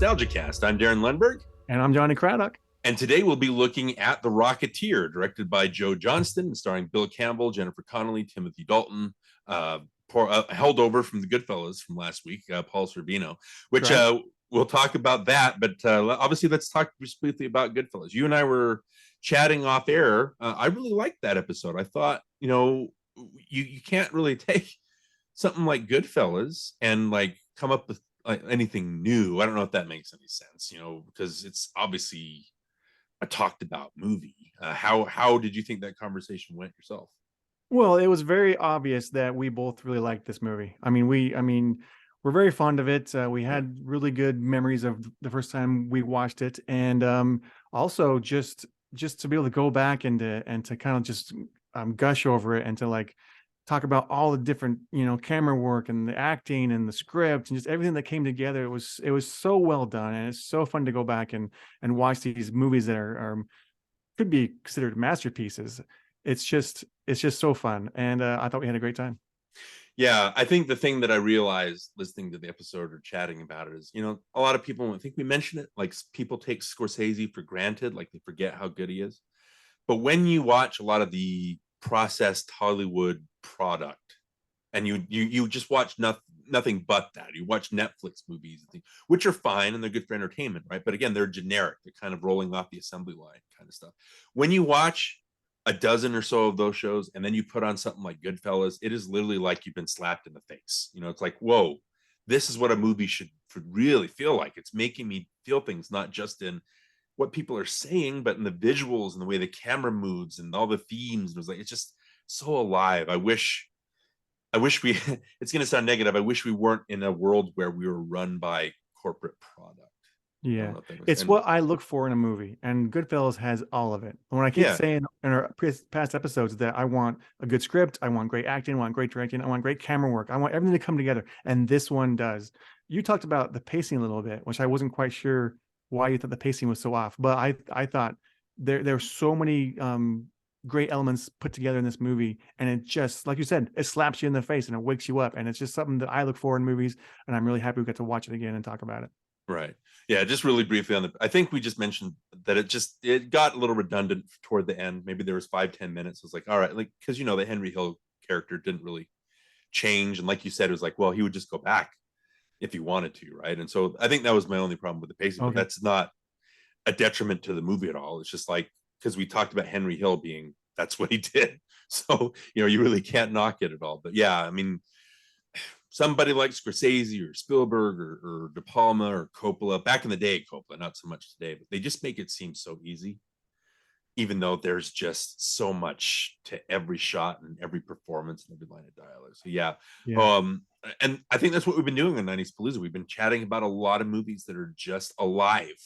NostalgiaCast. I'm Darren Lundberg. And I'm Johnny Craddock. And today we'll be looking at The Rocketeer, directed by Joe Johnston, and starring Bill Campbell, Jennifer Connelly, Timothy Dalton, held over from the Goodfellas from last week, Paul Sorvino, which we'll talk about that. But obviously, let's talk just briefly about Goodfellas. You and I were chatting off air. I really liked that episode. I thought, you can't really take something like Goodfellas and like come up with anything new. I don't know if that makes any sense, because it's obviously a talked about movie. How did you think that conversation went yourself? Well, it was very obvious that we both really liked this movie. I mean, we're very fond of it. We had really good memories of the first time we watched it, and also just to be able to go back and to kind of just gush over it and to like talk about all the different camera work and the acting and the script and just everything that came together. It was so well done, and it's so fun to go back and watch these movies that are could be considered masterpieces. It's just so fun, and I thought we had a great time. Yeah, I think the thing that I realized listening to the episode or chatting about it is, a lot of people, I think we mentioned it, like people take Scorsese for granted, like they forget how good he is. But when you watch a lot of the processed Hollywood product and you just watch nothing but that, you watch Netflix movies and things, which are fine and they're good for entertainment, right? But again, they're generic, they're kind of rolling off the assembly line kind of stuff. When you watch a dozen or so of those shows and then you put on something like Goodfellas, it is literally like you've been slapped in the face. It's like, whoa, this is what a movie should really feel like. It's making me feel things not just in what people are saying, but in the visuals and the way the camera moves and all the themes. It was like, it's just so alive. I wish we, it's going to sound negative, I wish we weren't in a world where we were run by corporate product. Yeah, it's what I look for in a movie, and Goodfellas has all of it. When I keep saying in our past episodes that I want a good script, I want great acting, I want great directing, I want great camera work, I want everything to come together, and this one does. You talked about the pacing a little bit, which I wasn't quite sure why you thought the pacing was so off, but I thought there were so many great elements put together in this movie, and it just, like you said, it slaps you in the face and it wakes you up, and it's just something that I look for in movies, and I'm really happy we got to watch it again and talk about it. Right. Yeah, just really briefly I think we just mentioned that it got a little redundant toward the end. Maybe there was 5-10 minutes. It was like, all right, like, because the Henry Hill character didn't really change, and like you said, it was like, well, he would just go back if he wanted to, right? And so I think that was my only problem with the pacing. Okay. But that's not a detriment to the movie at all. It's just like, because we talked about Henry Hill being, that's what he did, so you really can't knock it at all. But yeah, I mean, somebody like Scorsese or Spielberg or De Palma or Coppola, back in the day, Coppola, not so much today, but they just make it seem so easy, even though there's just so much to every shot and every performance and every line of dialogue. So yeah. And I think that's what we've been doing on 90s Palooza. We've been chatting about a lot of movies that are just alive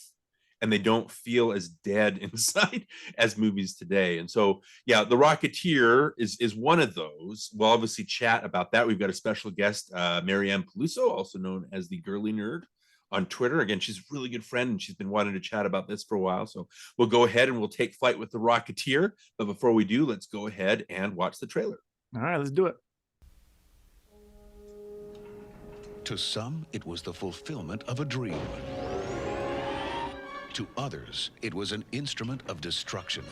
and they don't feel as dead inside as movies today. And so, yeah, The Rocketeer is one of those. We'll obviously chat about that. We've got a special guest, Marianne Paluso, also known as the Girly Nerd on Twitter. Again, she's a really good friend, and she's been wanting to chat about this for a while. So we'll go ahead and we'll take flight with The Rocketeer. But before we do, let's go ahead and watch the trailer. All right, let's do it. To some, it was the fulfillment of a dream. To others, it was an instrument of destruction.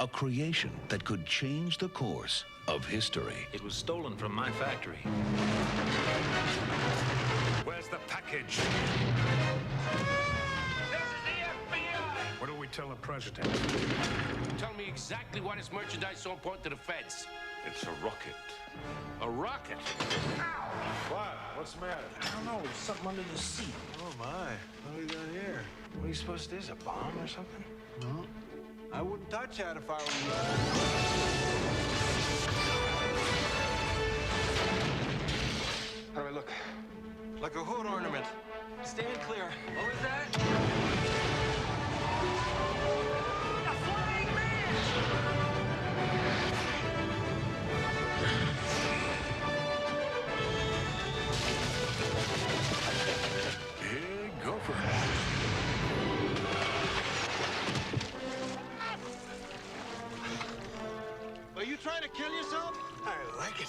A creation that could change the course of history. It was stolen from my factory. Where's the package? This is the FBI! What do we tell the president? Tell me exactly why this merchandise is so important to the feds. It's a rocket. A rocket? What? What's the matter? I don't know. Something under the seat. Oh, my. What are we doing here? What are you supposed to do? Is it a bomb or something? No. I wouldn't touch that if I were you. How do I look? Like a hood ornament. Stand clear. What was that? A flying man! Big gopher. Are you trying to kill yourself? I like it.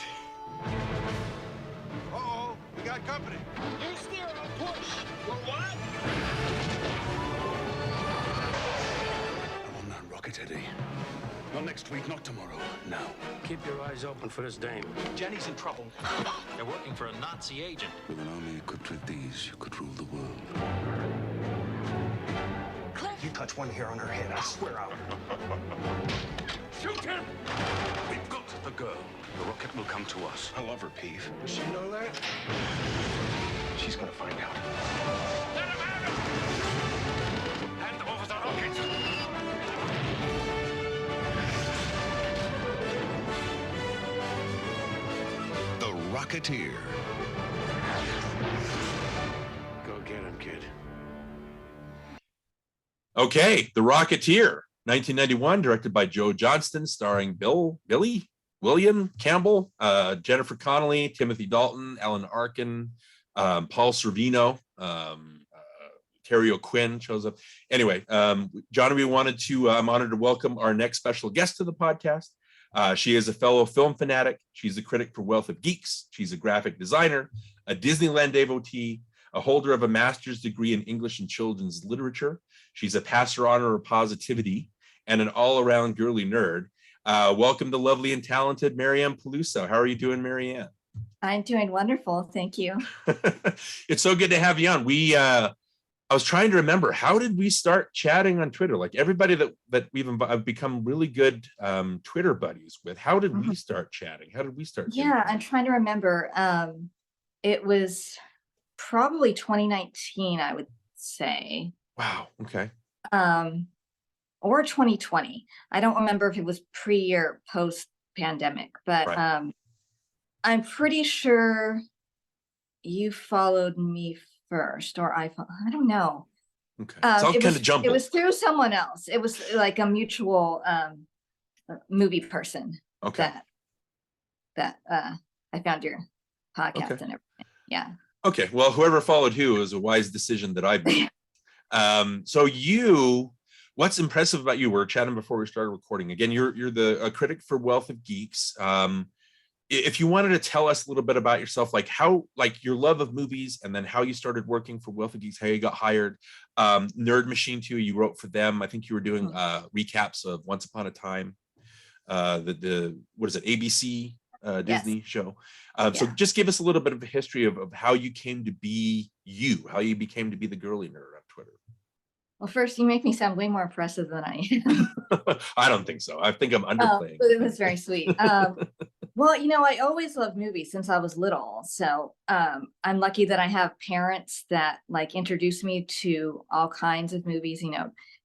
Uh-oh, we got company. You steer, I'll push. I'm on that rocket, Eddie. Not next week, not tomorrow. Now. Keep your eyes open for this dame. Jenny's in trouble. They're working for a Nazi agent. With an army equipped with these, you could rule the world. You touch one hair on her head, I swear I'll... Shoot him! We've got the girl. The rocket will come to us. I love her, Peeve. Does she know that? She's gonna find out. Let him have it! Hand over the rocket! The Rocketeer. Go get him, kid. Okay, The Rocketeer, 1991, directed by Joe Johnston, starring William Campbell, Jennifer Connelly, Timothy Dalton, Alan Arkin, Paul Sorvino, Terry O'Quinn shows up. Anyway, John, I'm honored to welcome our next special guest to the podcast. She is a fellow film fanatic. She's a critic for Wealth of Geeks. She's a graphic designer, a Disneyland devotee, a holder of a master's degree in English and children's literature. She's a passer honor of positivity and an all-around girly nerd. Welcome to lovely and talented Marianne Paluso. How are you doing, Marianne? I'm doing wonderful. Thank you. It's so good to have you on. I was trying to remember, how did we start chatting on Twitter? Like everybody that I've become really good Twitter buddies with. How did we start chatting? How did we start? Yeah, I'm trying to remember. It was probably 2019, I would say. Wow. Okay. Or 2020. I don't remember if it was pre or post pandemic, but Right. I'm pretty sure you followed me first, or I don't know. Okay. It's all It kind was, of jumbled. it was through someone else. It was like a mutual movie person Okay. that I found your podcast Okay. and everything. Yeah. Okay. Well, whoever followed who was a wise decision that I made. What's impressive about you? We're chatting before we started recording. Again, you're a critic for Wealth of Geeks. If you wanted to tell us a little bit about yourself, like your love of movies, and then how you started working for Wealth of Geeks, how you got hired. Nerd Machine too, you wrote for them. I think you were doing recaps of Once Upon a Time, what is it, ABC Disney show. So just give us a little bit of a history of how you came to be how you became to be the girly nerd on Twitter. Well, first, you make me sound way more impressive than I am. I don't think so. I think I'm underplaying. But it was very sweet. Well, I always loved movies since I was little. So I'm lucky that I have parents that like introduced me to all kinds of movies,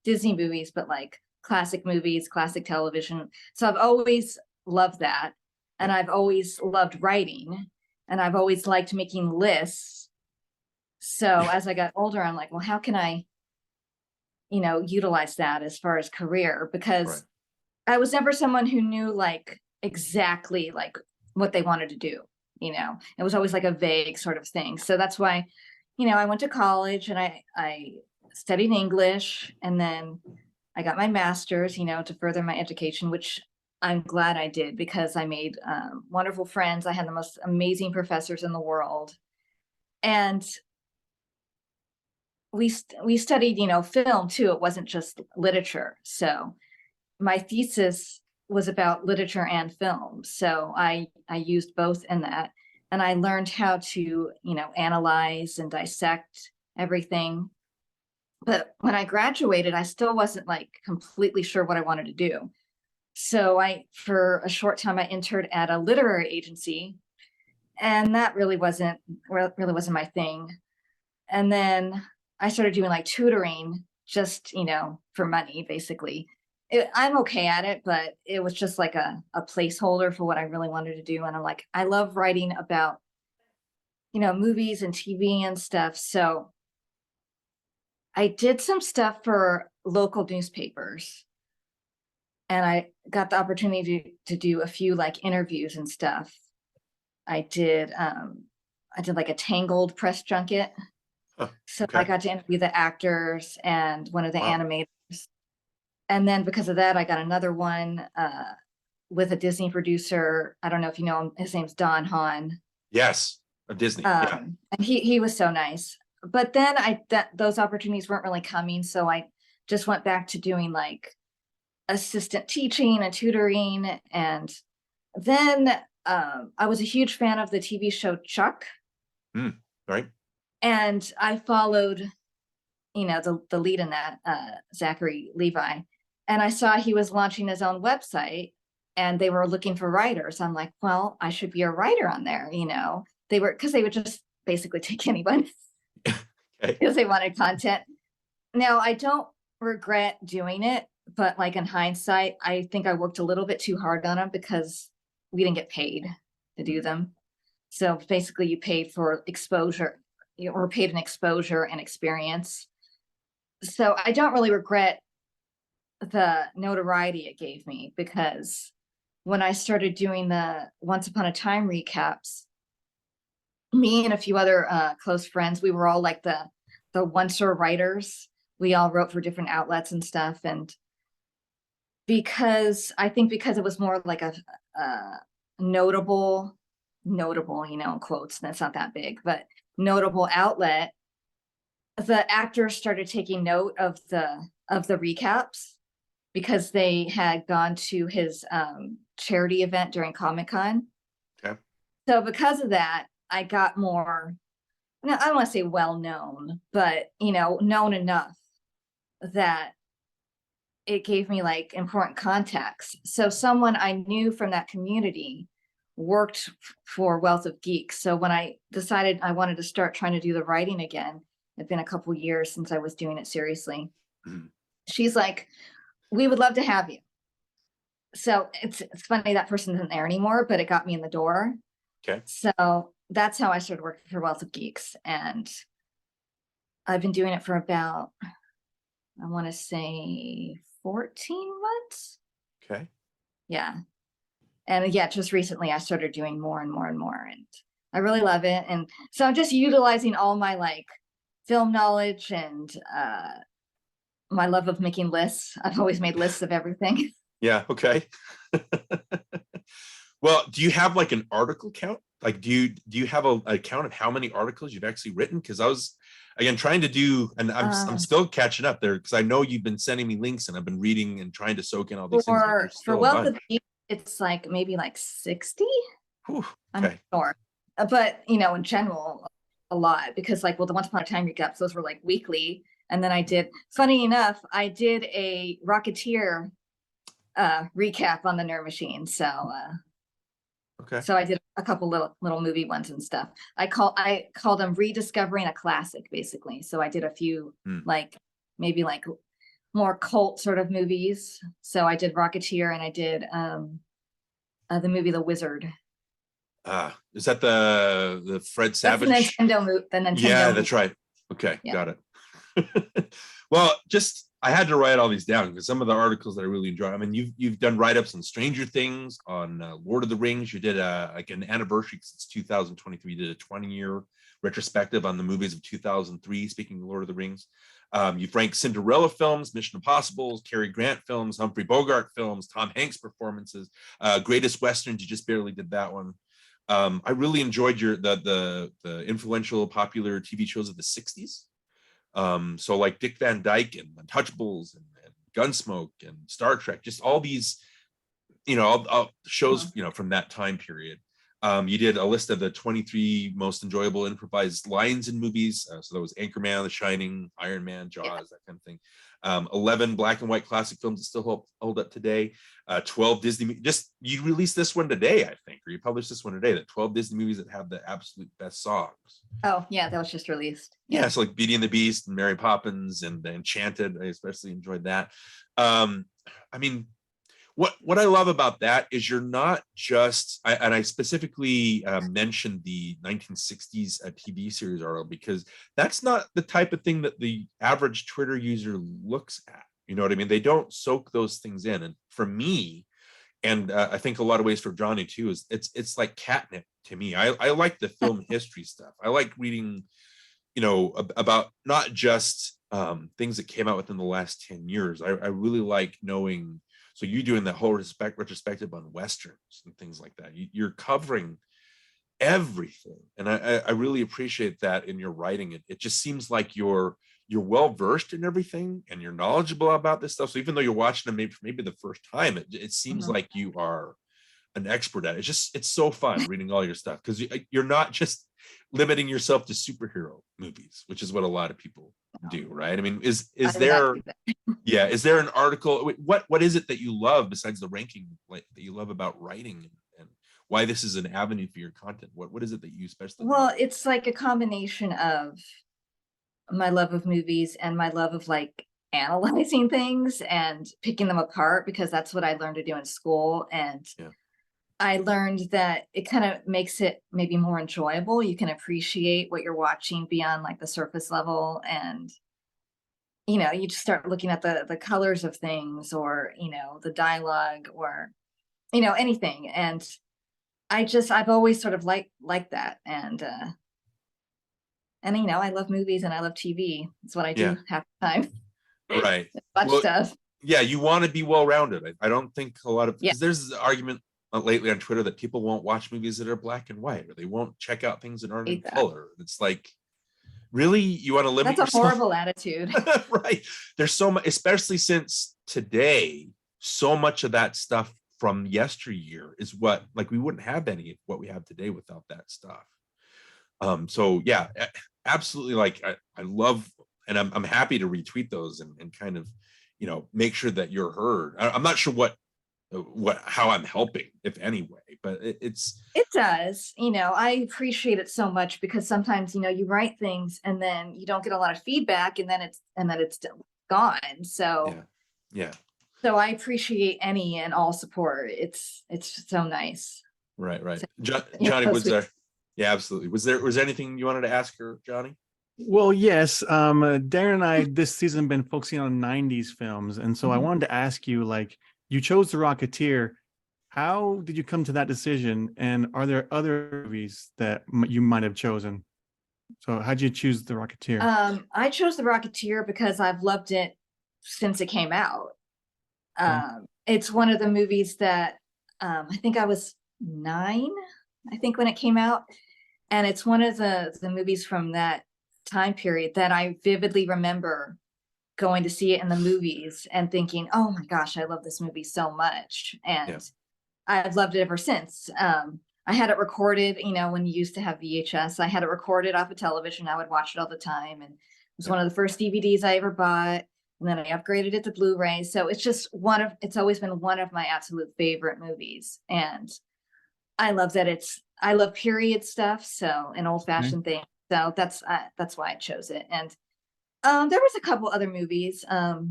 Disney movies, but like classic movies, classic television. So I've always loved that. And I've always loved writing, and I've always liked making lists. So as I got older, I'm like, well, how can I, utilize that as far as career? Because I was never someone who knew like exactly like what they wanted to do. It was always like a vague sort of thing. So that's why, I went to college and I studied English, and then I got my master's, to further my education, which I'm glad I did, because I made wonderful friends. I had the most amazing professors in the world. And we studied, film too. It wasn't just literature. So my thesis was about literature and film. So I used both in that. And I learned how to, analyze and dissect everything. But when I graduated, I still wasn't like completely sure what I wanted to do. So for a short time, I interned at a literary agency, and that really wasn't my thing. And then I started doing like tutoring, just, for money, basically. I'm okay at it, but it was just like a placeholder for what I really wanted to do. And I'm like, I love writing about, movies and TV and stuff. So I did some stuff for local newspapers. And I got the opportunity to do a few like interviews and stuff. I did like a Tangled press junket. So I got to interview the actors and one of the animators. And then because of that, I got another one with a Disney producer. I don't know if you know him. His name's Don Hahn. Yes, of Disney. And he was so nice. but then those opportunities weren't really coming. So I just went back to doing like assistant teaching and tutoring. And then I was a huge fan of the TV show Chuck. Right. And I followed, the lead in that, Zachary Levi. And I saw he was launching his own website and they were looking for writers. I'm like, well, I should be a writer on there. Because they would just basically take anyone because they wanted content. Now, I don't regret doing it, but like in hindsight, I think I worked a little bit too hard on them because we didn't get paid to do them. So basically you paid for exposure, or paid an exposure and experience. So I don't really regret the notoriety it gave me, because when I started doing the Once Upon a Time recaps, me and a few other close friends, we were all like the one-star writers. We all wrote for different outlets and stuff. And because it was more like a notable, in quotes, and it's not that big, but notable outlet, the actors started taking note of the recaps because they had gone to his charity event during Comic-Con. Okay. So because of that, I got more, I don't want to say well known, but known enough that it gave me like important contacts. So someone I knew from that community worked for Wealth of Geeks. So when I decided I wanted to start trying to do the writing again, it'd been a couple years since I was doing it seriously. Mm-hmm. She's like, we would love to have you. So it's funny that person isn't there anymore, but it got me in the door. Okay. So that's how I started working for Wealth of Geeks. And I've been doing it for about, I want to say 14 months. Okay. Yeah. And yeah, just recently I started doing more and more and more, and I really love it. And so I'm just utilizing all my like film knowledge and my love of making lists. I've always made lists of everything. Yeah. Okay. Well, do you have like an article count? Like, do you have a count of how many articles you've actually written? Because I was, again, trying to do, and I'm still catching up there, because I know you've been sending me links and I've been reading and trying to soak in all these things. For Wealth of Geeks, it's like maybe like 60. Whew, okay. I'm not sure. But in general, a lot, because like, well, the Once Upon a Time recaps, those were like weekly. And then funny enough, I did a Rocketeer recap on the Nerd Machine. So okay. So I did a couple little movie ones and stuff. I called them Rediscovering a Classic, basically. So I did a few like maybe like more cult sort of movies. So I did Rocketeer, and I did the movie The Wizard. Is that the Fred Savage? That's the Nintendo Yeah, movie. that's right. Okay, Yeah. Got it. Well, I had to write all these down because some of the articles that I really enjoy. I mean, you've done write-ups on Stranger Things, on Lord of the Rings. You did like an anniversary, because it's 2023. You did a 20-year retrospective on the movies of 2003. Speaking of Lord of the Rings, you've ranked Cinderella films, Mission Impossible, Cary Grant films, Humphrey Bogart films, Tom Hanks performances, Greatest Westerns. You just barely did that one. I really enjoyed the influential, popular TV shows of the 60s. So like Dick Van Dyke and Untouchables and Gunsmoke and Star Trek, just all these, all shows, from that time period. You did a list of the 23 most enjoyable improvised lines in movies. So that was Anchorman, The Shining, Iron Man, Jaws, that kind of thing. 11 black and white classic films that still hold up today. 12 Disney, you released this one today, I think, or you published this one today, that 12 Disney movies that have the absolute best songs. Oh yeah, that was just released. Yeah, so like Beauty and the Beast and Mary Poppins and Enchanted. I especially enjoyed that. I mean, what I love about that is you're not just, I specifically mentioned the 1960s TV series article, because that's not the type of thing that the average Twitter user looks at. You know what I mean? They don't soak those things in. And for me, and I think a lot of ways for Johnny too, is it's like catnip to me. I like the film history stuff. I like reading, about not just things that came out within the last 10 years. I really like knowing. So you're doing that whole retrospective on Westerns and things like that. You're covering everything. And I really appreciate that in your writing. It just seems like you're well versed in everything and you're knowledgeable about this stuff. So even though you're watching them maybe the first time, it seems like you are an expert at it. It's so fun reading all your stuff, because you're not just limiting yourself to superhero movies, which is what a lot of people do, right? I mean, is there is there an article? What is it that you love besides the ranking, like, that you love about writing, and why this is an avenue for your content? What is it that you especially Well, it's like a combination of my love of movies and my love of like analyzing things and picking them apart, because that's what I learned to do in school. And I learned that it kind of makes it maybe more enjoyable. You can appreciate what you're watching beyond like the surface level, and you know, you just start looking at the colors of things, or you know, the dialogue, or you know, anything. And I've always sort of liked that. And you know, I love movies and I love TV. It's what I do half the time. right? Watch stuff. Yeah, you want to be well-rounded. I don't think a lot of, because there's this argument lately on Twitter that people won't watch movies that are black and white, or they won't check out things that aren't in color. It's like, really, you want to limit yourself? That's a horrible attitude. Right. There's so much, especially since today, so much of that stuff from yesteryear is what, like, we wouldn't have any of what we have today without that stuff. So yeah, absolutely. Like, I love, and I'm happy to retweet those and kind of, you know, make sure that you're heard. I'm not sure how I'm helping, if any way, but it does. You know, I appreciate it so much, because sometimes, you know, you write things and then you don't get a lot of feedback, and then it's gone. So so I appreciate any and all support. It's so nice. Right. Johnny, was there? Yeah, absolutely. Was there anything you wanted to ask her, Johnny? Well, yes. Darren and I this season been focusing on 90s films. And so I wanted to ask you, like, you chose The Rocketeer. How did you come to that decision? And are there other movies that you might have chosen? So how'd you choose The Rocketeer? I chose The Rocketeer because I've loved it since it came out. It's one of the movies that I think I was 9, I think, when it came out. And it's one of the movies from that time period that I vividly remember going to see it in the movies and thinking, oh my gosh, I love this movie so much. And I've loved it ever since. I had it recorded, you know, when you used to have VHS, I had it recorded off of television. I would watch it all the time. And it was one of the first DVDs I ever bought. And then I upgraded it to Blu-ray. So it's just it's always been one of my absolute favorite movies. And I love that I love period stuff. So an old fashioned thing. So that's why I chose it. And there was a couple other movies. Let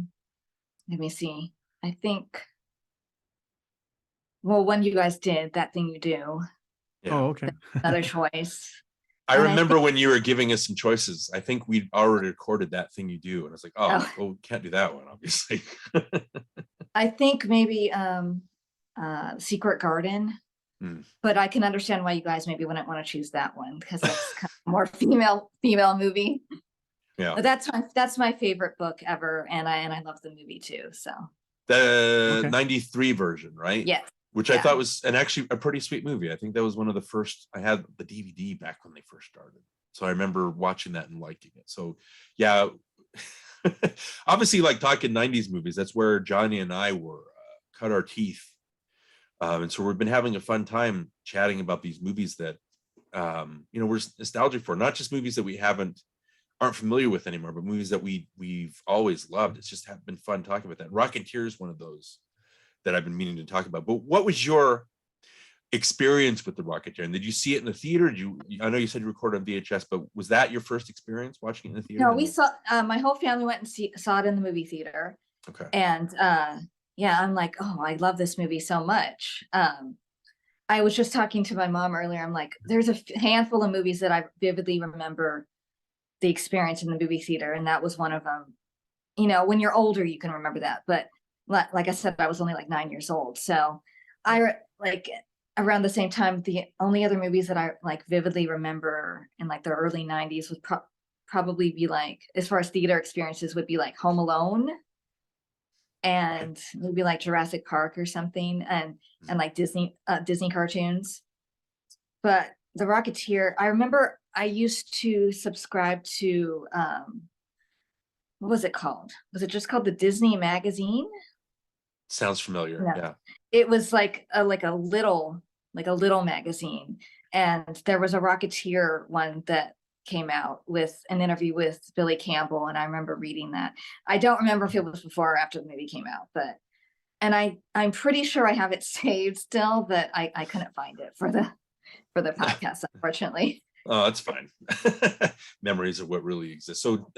me see. I think, well, one you guys did, That Thing You Do. Yeah. Oh, okay. Another choice. I remember when you were giving us some choices, I think we'd already recorded That Thing You Do. And I was like, well, we can't do that one, obviously. I think maybe Secret Garden. But I can understand why you guys maybe wouldn't want to choose that one, because that's kind of more female movie. Yeah, but that's my favorite book ever, and I love the movie too. So the 93 version, right? Yes. Which I thought was actually a pretty sweet movie. I think that was one of the first. I had the DVD back when they first started, so I remember watching that and liking it. So yeah, obviously, like, talking 90s movies, that's where Johnny and I were cut our teeth. And so we've been having a fun time chatting about these movies that, you know, we're nostalgic for. Not just movies that we aren't familiar with anymore, but movies that we've always loved. It's just been fun talking about that. Rocketeer is one of those that I've been meaning to talk about. But what was your experience with The Rocketeer? And did you see it in the theater? I know you said you recorded on VHS, but was that your first experience watching it in the theater? No, we saw. My whole family went and saw it in the movie theater. Okay. And yeah, I'm like, oh, I love this movie so much. I was just talking to my mom earlier. I'm like, there's a handful of movies that I vividly remember the experience in the movie theater, and that was one of them. You know, when you're older, you can remember that. But like I said, I was only like 9 years old. So I like around the same time, the only other movies that I like vividly remember in like the early 90s would probably be like, as far as theater experiences, would be like Home Alone. And maybe like Jurassic Park or something, and like Disney cartoons. But the Rocketeer, I remember I used to subscribe to what was it called? Was it just called the Disney magazine? Sounds familiar. No. Yeah. It was like a little magazine, and there was a Rocketeer one that came out with an interview with Billy Campbell, and I remember reading that. I don't remember if it was before or after the movie came out, but I'm pretty sure I have it saved still, but I couldn't find it for the podcast, unfortunately. Oh, that's fine. Memories of what really exists. So,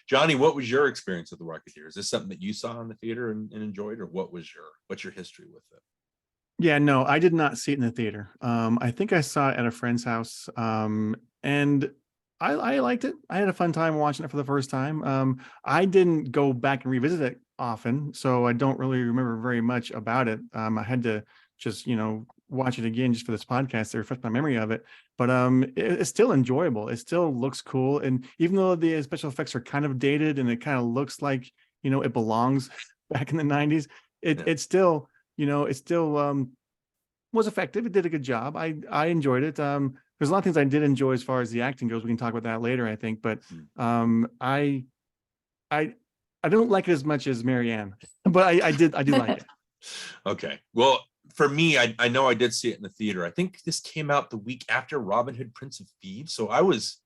Johnny, what was your experience with the Rocketeer? Is this something that you saw in the theater and enjoyed, or what's your history with it? Yeah, no, I did not see it in the theater. I think I saw it at a friend's house, and I liked it. I had a fun time watching it for the first time. I didn't go back and revisit it often, so I don't really remember very much about it. I had to just, watch it again just for this podcast to refresh my memory of it. But it's still enjoyable. It still looks cool, and even though the special effects are kind of dated and it kind of looks like it belongs back in the 90s, it still was effective. It did a good job. I enjoyed it. There's a lot of things I did enjoy as far as the acting goes. We can talk about that later, I think. But I don't like it as much as Marianne, but I do like it. Okay. Well, for me, I know I did see it in the theater. I think this came out the week after Robin Hood, Prince of Thieves. So I was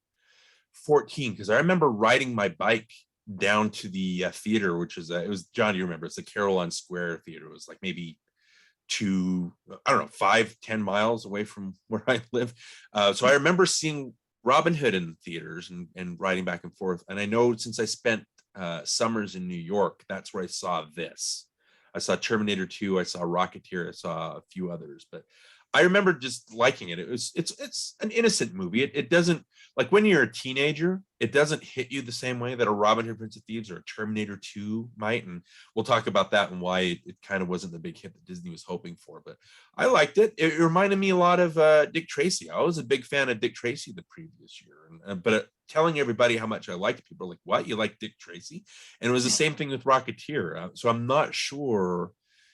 14, because I remember riding my bike down to the theater, which was it was, John, you remember, it's the Carillon Square Theater. It was like maybe 5-10 miles away from where I live. So I remember seeing Robin Hood in theaters and riding back and forth. And I know since I spent summers in New York, that's where I saw this. I saw Terminator 2, I saw Rocketeer, I saw a few others, but I remember just liking it. It's an innocent movie. It doesn't, like, when you're a teenager, it doesn't hit you the same way that a Robin Hood, Prince of Thieves or a Terminator 2 might. And we'll talk about that and why it kind of wasn't the big hit that Disney was hoping for. But I liked it. It reminded me a lot of Dick Tracy. I was a big fan of Dick Tracy the previous year. But telling everybody how much I liked it, people were like, "What? You like Dick Tracy?" And it was the same thing with Rocketeer. So I'm not sure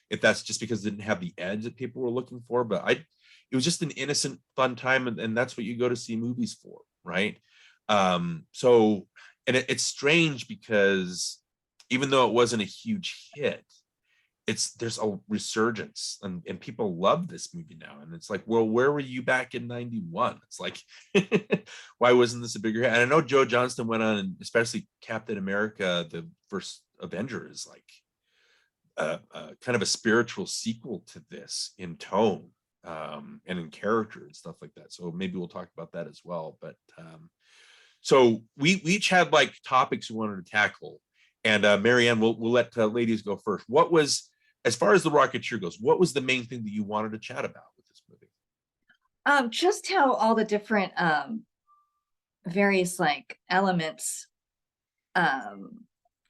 if that's just because it didn't have the edge that people were looking for, but it was just an innocent, fun time, and that's what you go to see movies for, right? So, and it's strange because even though it wasn't a huge hit, there's a resurgence, and people love this movie now, and it's like, well, where were you back in 91? It's like, why wasn't this a bigger hit? And I know Joe Johnston went on, and especially Captain America, the first Avenger, is like kind of a spiritual sequel to this in tone and in character and stuff like that. So maybe we'll talk about that as well. But so we each had like topics we wanted to tackle, and Marianne, we'll let ladies go first. What was, as far as the Rocketeer goes, what was the main thing that you wanted to chat about with this movie? Just how all the different various like elements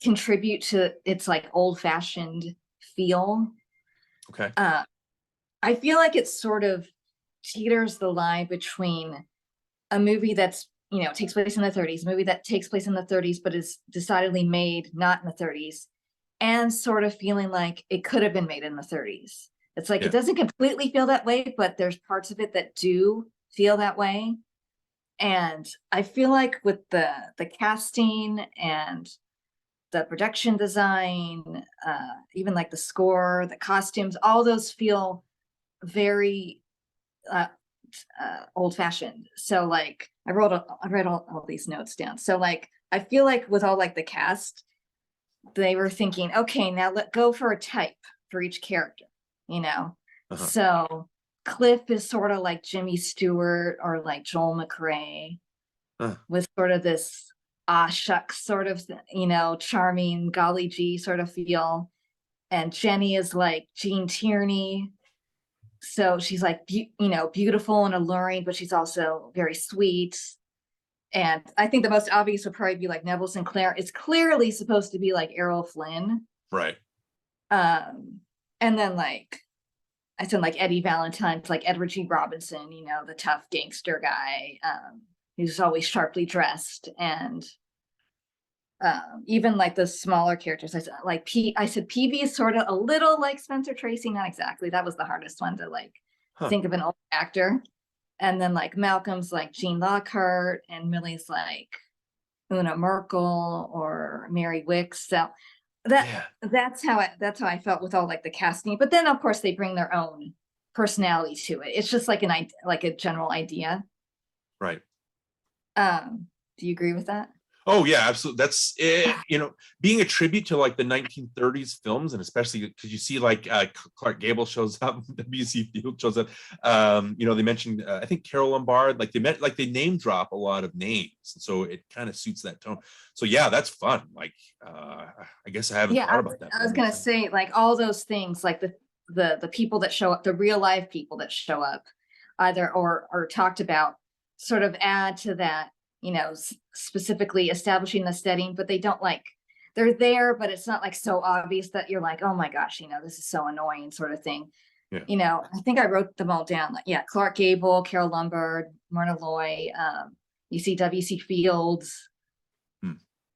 contribute to its like old-fashioned feel. Okay. I feel like it sort of teeters the line between a movie that's, takes place in the 30s, a movie that takes place in the 30s but is decidedly made not in the 30s, and sort of feeling like it could have been made in the 30s. It's like, It doesn't completely feel that way, but there's parts of it that do feel that way. And I feel like with the casting and the production design, even like the score, the costumes, all those feel very old-fashioned. So like I read all these notes down. So like I feel like with all like the cast, they were thinking, okay, now let's go for a type for each character, So Cliff is sort of like Jimmy Stewart or like Joel McRae, with sort of this shucks sort of, charming golly gee sort of feel. And Jenny is like Jean Tierney. So she's like, beautiful and alluring, but she's also very sweet. And I think the most obvious would probably be like Neville Sinclair. It's clearly supposed to be like Errol Flynn. Right. And then like, I said like Eddie Valentine's like Edward G. Robinson, the tough gangster guy, who's always sharply dressed. And even like the smaller characters, I said Peavy is sort of a little like Spencer Tracy, not exactly. That was the hardest one to like think of an old actor. And then like Malcolm's like Jean Lockhart, and Millie's like Una Merkel or Mary Wicks. So that's how I felt with all like the casting. But then of course they bring their own personality to it. It's just like a general idea. Right. Do you agree with that? Oh yeah, absolutely. That's it, being a tribute to like the 1930s films, and especially because you see like Clark Gable shows up, W.C. Field shows up. They mentioned I think Carol Lombard, like they name drop a lot of names, and so it kind of suits that tone. So yeah, that's fun. Like I guess I haven't thought about that. I was gonna say like all those things, like the people that show up, the real life people that show up, either or talked about, sort of add to that. Specifically establishing the setting, but they don't like, they're there, but it's not like so obvious that you're like, oh my gosh, this is so annoying sort of thing. Yeah. I think I wrote them all down. Like, yeah, Clark Gable, Carol Lombard, Myrna Loy, you see W.C. Fields,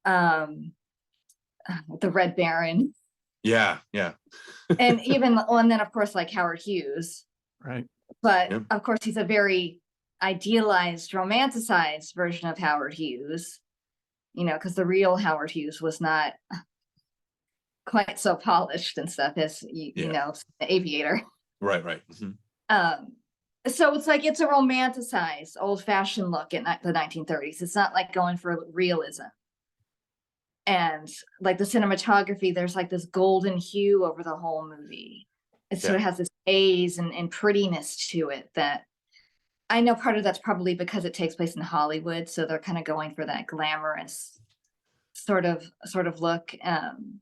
the Red Baron. Yeah. And then of course like Howard Hughes. Right. But of course he's a very idealized, romanticized version of Howard Hughes, because the real Howard Hughes was not quite so polished and stuff as the Aviator. Right. Mm-hmm. So it's like it's a romanticized, old-fashioned look at the 1930s. It's not like going for realism. And like the cinematography, there's like this golden hue over the whole movie. It sort of has this haze and prettiness to it that I know part of that's probably because it takes place in Hollywood, so they're kind of going for that glamorous sort of look. And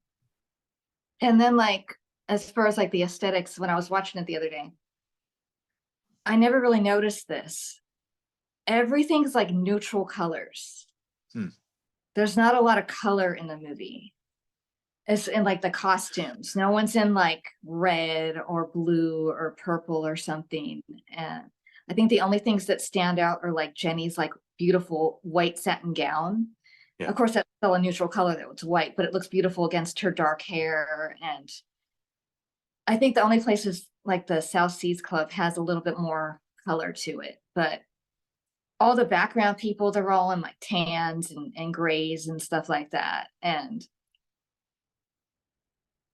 then like as far as like the aesthetics, when I was watching it the other day, I never really noticed this. Everything's like neutral colors. There's not a lot of color in the movie. It's in like the costumes. No one's in like red or blue or purple or something. And I think the only things that stand out are like Jenny's like beautiful white satin gown. Of course, that's still a neutral color though, it's white, but it looks beautiful against her dark hair. And I think the only places like the South Seas Club has a little bit more color to it. But all the background people, they're all in like tans and grays and stuff like that. And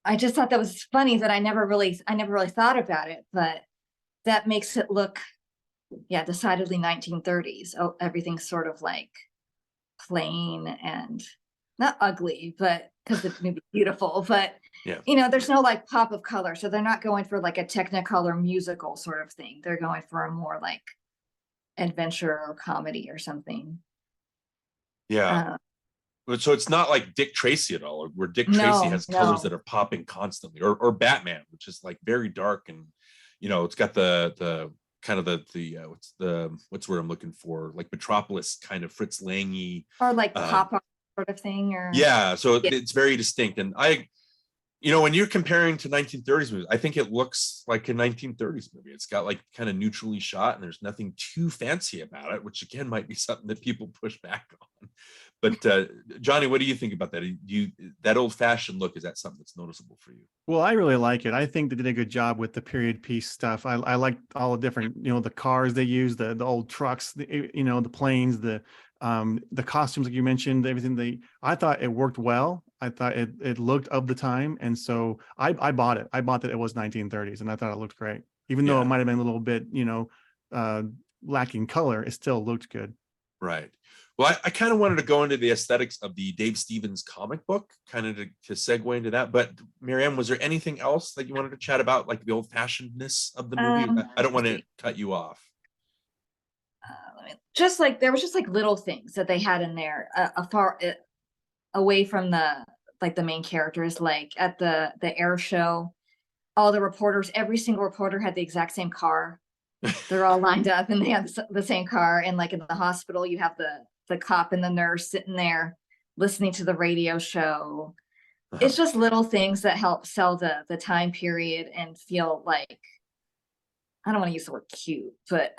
I just thought that was funny that I never really thought about it, but that makes it look decidedly 1930s. Oh, everything's sort of like plain and not ugly, but because the movie's beautiful, but there's no like pop of color. So they're not going for like a Technicolor musical sort of thing. They're going for a more like adventure or comedy or something. So it's not like Dick Tracy at all, where Dick Tracy has colors that are popping constantly, or Batman, which is like very dark, and it's got the kind of what's word I'm looking for, like Metropolis kind of Fritz Lang-y, or like pop art sort of thing, or so it's very distinct. And when you're comparing to 1930s movies, I think it looks like a 1930s movie. It's got like kind of neutrally shot, and there's nothing too fancy about it, which again might be something that people push back on. But Johnny, what do you think about that? That old-fashioned look, is that something that's noticeable for you? Well, I really like it. I think they did a good job with the period piece stuff. I like all the different, the cars they use, the old trucks, the planes, the costumes, like you mentioned, everything. I thought it worked well. I thought it looked of the time, and so I bought it. I bought that it was 1930s, and I thought it looked great, even though it might have been a little bit, lacking color. It still looked good. Right. Well, I kind of wanted to go into the aesthetics of the Dave Stevens comic book, kind of to segue into that. But Marianne, was there anything else that you wanted to chat about, like the old-fashionedness of the movie? I don't want to cut you off. Just like there was just like little things that they had in there, far away from the main characters, like at the air show, all the reporters, every single reporter had the exact same car. They're all lined up and they have the same car. And like in the hospital, you have the cop and the nurse sitting there listening to the radio show. It's just little things that help sell the time period and feel like, I don't want to use the word cute, but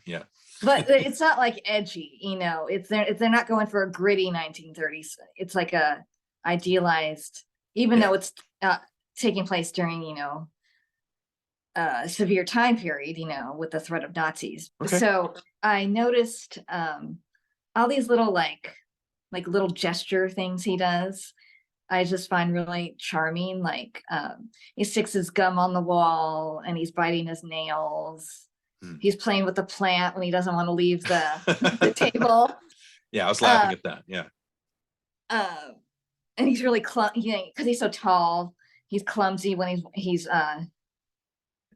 yeah. But it's not like edgy, they're not going for a gritty 1930s. It's like a idealized, even though it's taking place during, severe time period, with the threat of Nazis. Okay. So I noticed all these little like little gesture things he does. I just find really charming. Like he sticks his gum on the wall and he's biting his nails. He's playing with the plant when he doesn't want to leave the table. Yeah, I was laughing at that. Yeah. And he's really clumsy because he's so tall. He's clumsy when he's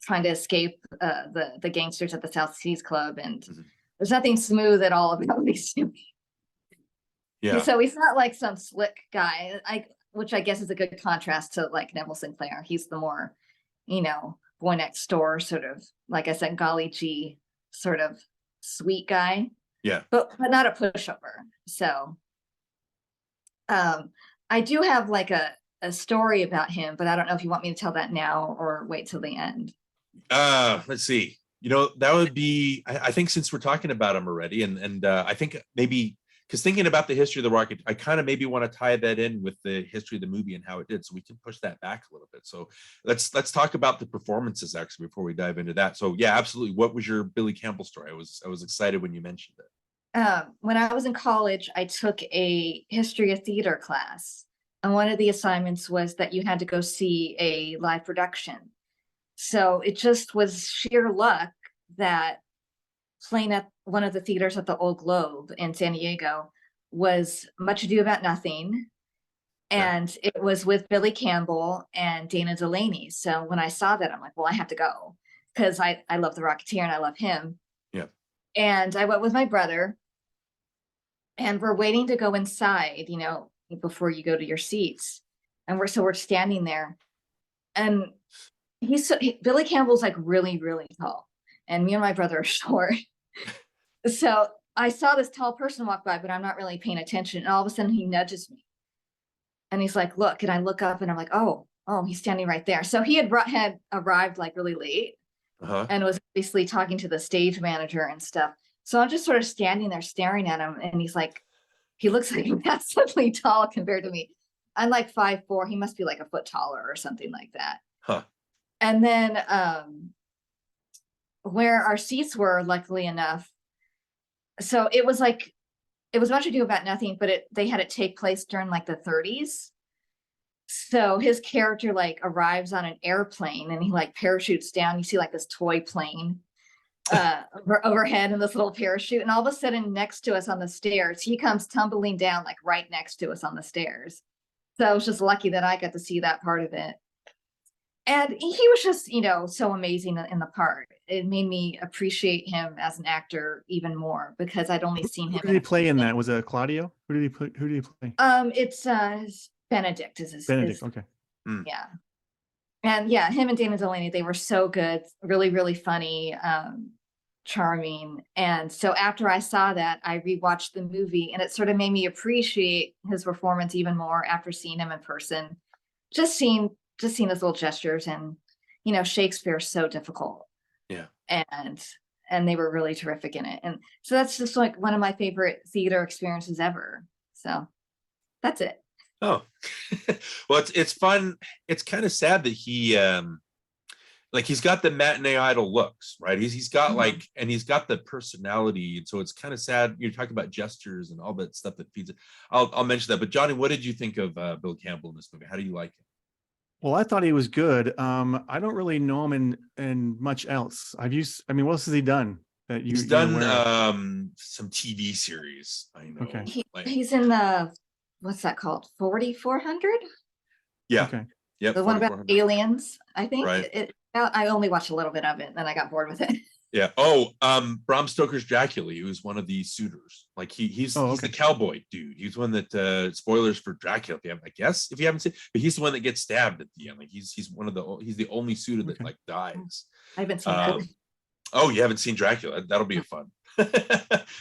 trying to escape the gangsters at the South Seas Club, and there's nothing smooth at all about what he's doing. Yeah. So he's not like some slick guy, which I guess is a good contrast to like Neville Sinclair. He's the more, boy next door sort of, like I said, golly gee, sort of sweet guy. Yeah. But not a pushover. So I do have like a story about him, but I don't know if you want me to tell that now or wait till the end. Let's see. That would be, I think since we're talking about him already, and I think maybe, because thinking about the history of the Rocket, I kind of maybe want to tie that in with the history of the movie and how it did, so we can push that back a little bit. So let's talk about the performances actually before we dive into that. So yeah, absolutely. What was your Billy Campbell story? I was excited when you mentioned it. When I was in college, I took a history of theater class, and one of the assignments was that you had to go see a live production. So it just was sheer luck that playing at one of the theaters at the Old Globe in San Diego was Much Ado About Nothing. And it was with Billy Campbell and Dana Delaney. So when I saw that, I'm like, well, I have to go because I love the Rocketeer and I love him. Yeah. And I went with my brother, and we're waiting to go inside, before you go to your seats. And we're standing there, and Billy Campbell's like really, really tall, and me and my brother are short. So I saw this tall person walk by, but I'm not really paying attention. And all of a sudden he nudges me and he's like, look, and I look up and I'm like, oh, he's standing right there. So he had arrived like really late and was basically talking to the stage manager and stuff. So I'm just sort of standing there staring at him, and he looks like massively tall compared to me. I'm like 5'4". He must be like a foot taller or something like that. Huh. And then where our seats were, luckily enough, so it was Much Ado About Nothing, but they had it take place during like the 30s. So his character like arrives on an airplane and he like parachutes down. You see like this toy plane overhead in this little parachute, and all of a sudden next to us on the stairs, he comes tumbling down like right next to us on the stairs. So I was just lucky that I got to see that part of it. And he was just, so amazing in the part. It made me appreciate him as an actor even more because I'd only seen him. Who did he play in that? Was it Claudio? Who did he play? It's Benedict is his. Benedict. Okay. Yeah. And yeah, him and Dana Delaney, they were so good, really, really funny, charming. And so after I saw that, I rewatched the movie, and it sort of made me appreciate his performance even more after seeing him in person. Just seeing his little gestures, and Shakespeare's so difficult. Yeah. And they were really terrific in it. And so that's just like one of my favorite theater experiences ever. So that's it. Oh, well, it's fun. It's kind of sad that he he's got the matinee idol looks, right? He's got and he's got the personality. And so it's kind of sad. You're talking about gestures and all that stuff that feeds it. I'll mention that. But Johnny, what did you think of Bill Campbell in this movie? How do you like him? Well, I thought he was good. I don't really know him in much else. what else has he done? He's done some TV series. I know. Okay. He's in the, what's that called? 4400? Yeah. Okay. Yep. The one about aliens, I think. Right. I only watched a little bit of it, and then I got bored with it. Yeah. Oh, Bram Stoker's Dracula. He was one of the suitors. Like he's the cowboy dude. He's one that spoilers for Dracula. If you haven't seen, but he's the one that gets stabbed at the end. Like he's the only suitor that like dies. I haven't seen that. Oh, you haven't seen Dracula? That'll be a fun.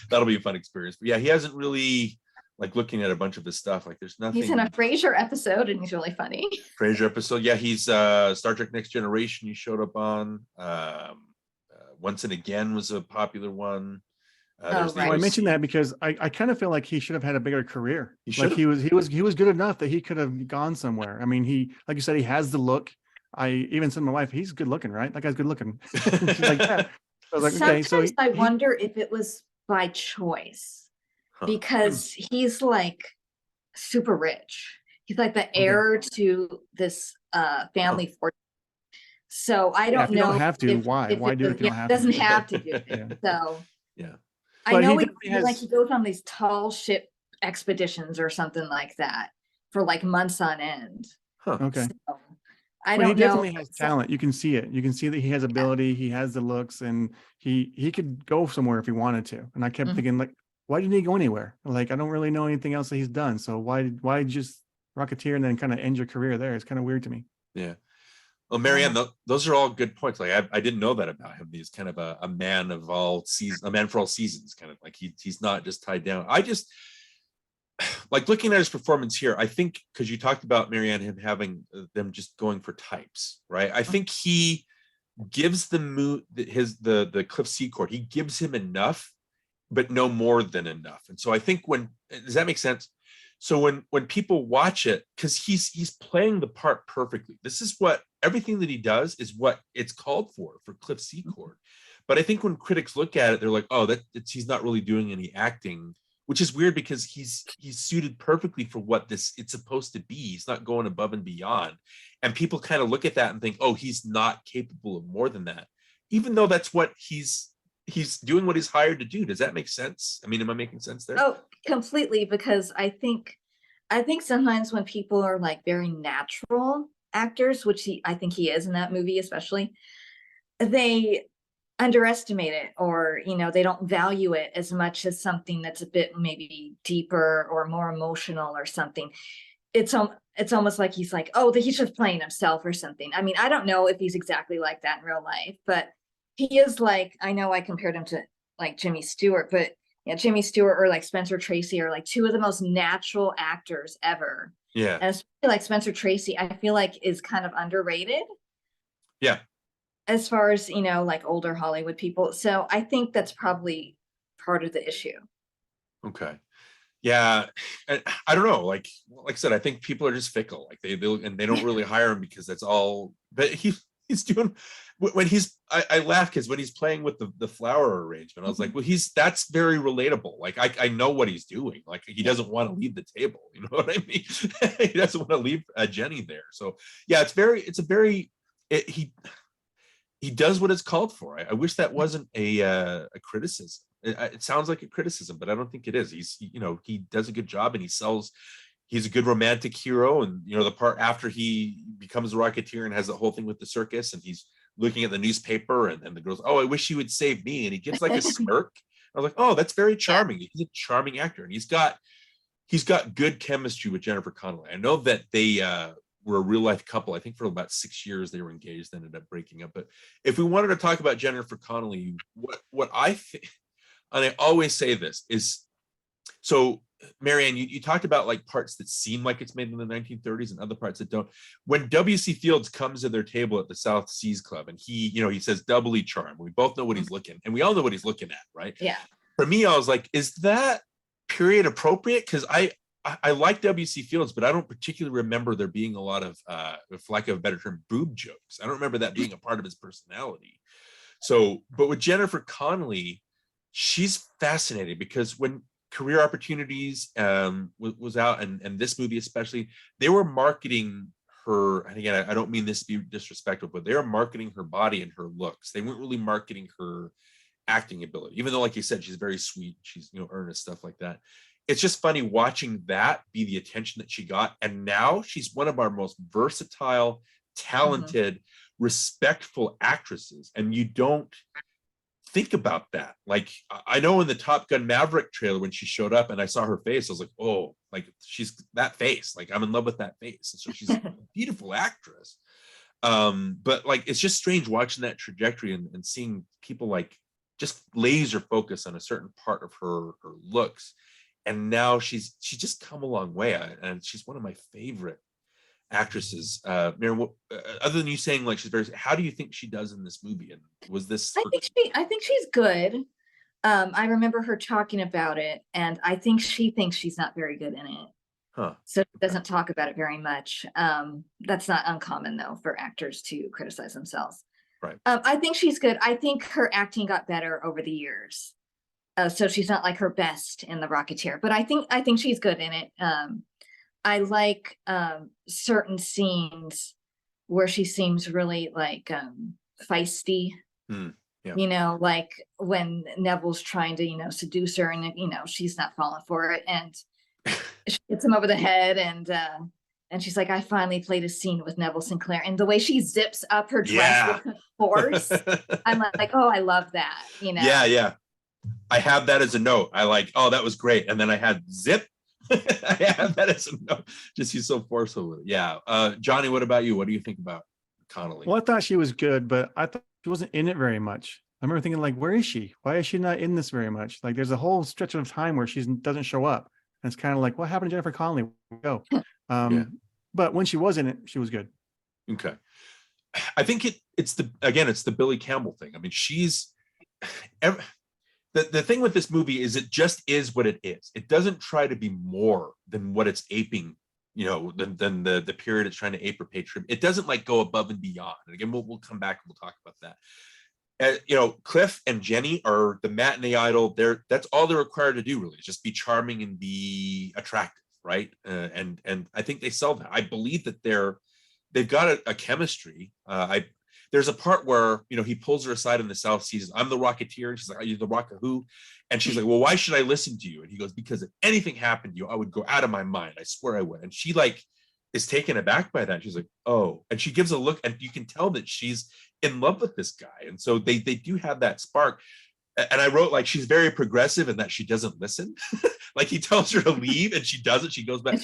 That'll be a fun experience. But yeah, he hasn't really like looking at a bunch of his stuff. Like there's nothing. He's in a Frasier episode, and he's really funny. Frasier episode. Yeah, he's Star Trek Next Generation. He showed up on. Once and Again was a popular one. I mentioned that because I kind of feel like he should have had a bigger career. He was good enough that he could have gone somewhere. I mean, he, like you said, he has the look. I even said to my wife, he's good looking, right? That guy's good looking. She's like, yeah. I was like, okay, Sometimes so I wonder if it was by choice, because he's like super rich. He's like the heir to this family fortune. So I don't if you know don't have to, if, why? if Why it do it was, if you don't have doesn't to? have to do it. So Yeah. I But know he he, definitely like has- he goes on these tall ship expeditions or something like that for like months on end. Okay. So I Well, he don't know. definitely has talent. You can see it. You can see that he has ability. He has the looks, and he could go somewhere if he wanted to. And I kept thinking, like, why didn't he go anywhere? Like, I don't really know anything else that he's done. So why just Rocketeer and then kind of end your career there? It's kind of weird to me. Yeah. Well, Marianne, those are all good points. Like I didn't know that about him. He's kind of a man of all seasons, a man for all seasons, kind of like he's not just tied down. I just like looking at his performance here. I think because you talked about Marianne, him having them just going for types, right? I think he gives the Cliff Secord. He gives him enough, but no more than enough. And so I think does that make sense? So when people watch it, because he's playing the part perfectly. This is what everything that he does is what it's called for Cliff Secord. But I think when critics look at it, they're like, oh, he's not really doing any acting, which is weird because he's suited perfectly for what it's supposed to be. He's not going above and beyond. And people kind of look at that and think, oh, he's not capable of more than that, even though that's what he's doing what he's hired to do. Does that make sense? I mean, am I making sense there? Oh, completely, because I think sometimes when people are like very natural actors, which I think he is in that movie especially, they underestimate it, or they don't value it as much as something that's a bit maybe deeper or more emotional or something. It's almost like he's like, oh, he's just playing himself or something. I mean, I don't know if he's exactly like that in real life, but he is like, I know I compared him to like Jimmy Stewart, but yeah, Jimmy Stewart or like Spencer Tracy are like two of the most natural actors ever. Yeah. And especially like Spencer Tracy, I feel like is kind of underrated. Yeah. As far as, like older Hollywood people. So I think that's probably part of the issue. Okay. Yeah. And I don't know. Like I said, I think people are just fickle. Like they and they don't really hire him because that's all, but he's doing when I laugh because when he's playing with the flower arrangement, I was like, well, that's very relatable. Like I know what he's doing. Like he doesn't want to leave the table. You know what I mean? He doesn't want to leave Jenny there. So yeah, he does what it's called for. I wish that wasn't a criticism. It sounds like a criticism, but I don't think it is. He does a good job and he's a good romantic hero. And, the part after he becomes a Rocketeer and has the whole thing with the circus and he's looking at the newspaper and the girl's, oh, I wish you would save me. And he gives like a smirk. I was like, oh, that's very charming. He's a charming actor. And he's got good chemistry with Jennifer Connelly. I know that they, were a real life couple. I think for about 6 years they were engaged, ended up breaking up. But if we wanted to talk about Jennifer Connelly, what I think, and I always say this is, so Marianne, you talked about like parts that seem like it's made in the 1930s and other parts that don't. When W.C. Fields comes to their table at the South Seas Club and he says doubly charmed, we both know what he's looking, and we all know what he's looking at, right? Yeah. For me, I was like, is that period appropriate? Because I like W.C. Fields, but I don't particularly remember there being a lot of, for lack of a better term, boob jokes. I don't remember that being a part of his personality. So, but with Jennifer Connelly, she's fascinating because when Career Opportunities was out, and this movie especially, they were marketing her. And again, I don't mean this to be disrespectful, but they were marketing her body and her looks. They weren't really marketing her acting ability, even though, like you said, she's very sweet. She's earnest, stuff like that. It's just funny watching that be the attention that she got. And now she's one of our most versatile, talented, respectful actresses. And you don't think about that. Like, I know in the Top Gun Maverick trailer, when she showed up and I saw her face, I was like, oh, like she's that face. Like I'm in love with that face. And so she's a beautiful actress. But like, it's just strange watching that trajectory and seeing people like just laser focus on a certain part of her looks. And now she's just come a long way, and she's one of my favorite actresses. Mary, other than you saying like she's very, how do you think she does in this movie? And was this? I think she's good. I remember her talking about it, and I think she thinks she's not very good in it. Huh. So it doesn't talk about it very much. That's not uncommon though for actors to criticize themselves. Right. I think she's good. I think her acting got better over the years. So she's not like her best in The Rocketeer, but I think she's good in it. I like certain scenes where she seems really like feisty. Yeah. You know, like when Neville's trying to, seduce her and, she's not falling for it. And she hits him over the head and she's like, I finally played a scene with Neville Sinclair. And the way she zips up her dress with force, I'm like, oh, I love that. Yeah. I have that as a note. I like, oh, that was great. And then I had zip. I have that as a note. Just he's so forceful with it. Yeah. Johnny, what about you? What do you think about Connelly? Well, I thought she was good, but I thought she wasn't in it very much. I remember thinking, like, where is she? Why is she not in this very much? Like, there's a whole stretch of time where she doesn't show up. And it's kind of like, what happened to Jennifer Connelly? Where'd she go? But when she was in it, she was good. Okay. I think it's the Billy Campbell thing. I mean, the thing with this movie is it just is what it is. It doesn't try to be more than what it's aping, than the period it's trying to ape or pay tribute. It doesn't like go above and beyond. And again, we'll come back and we'll talk about that. Cliff and Jenny are the matinee idol. That's all they're required to do, really, is just be charming and be attractive, right? And I think they sell that. I believe that they've got a chemistry. There's a part where he pulls her aside in the South Seas. I'm the Rocketeer, and she's like, "Are you the Rocket who?" And she's like, "Well, why should I listen to you?" And he goes, "Because if anything happened to you, I would go out of my mind. I swear I would." And she like is taken aback by that. She's like, "Oh," and she gives a look, and you can tell that she's in love with this guy. And so they do have that spark. And I wrote like she's very progressive in that she doesn't listen. Like he tells her to leave, and she doesn't. She goes back,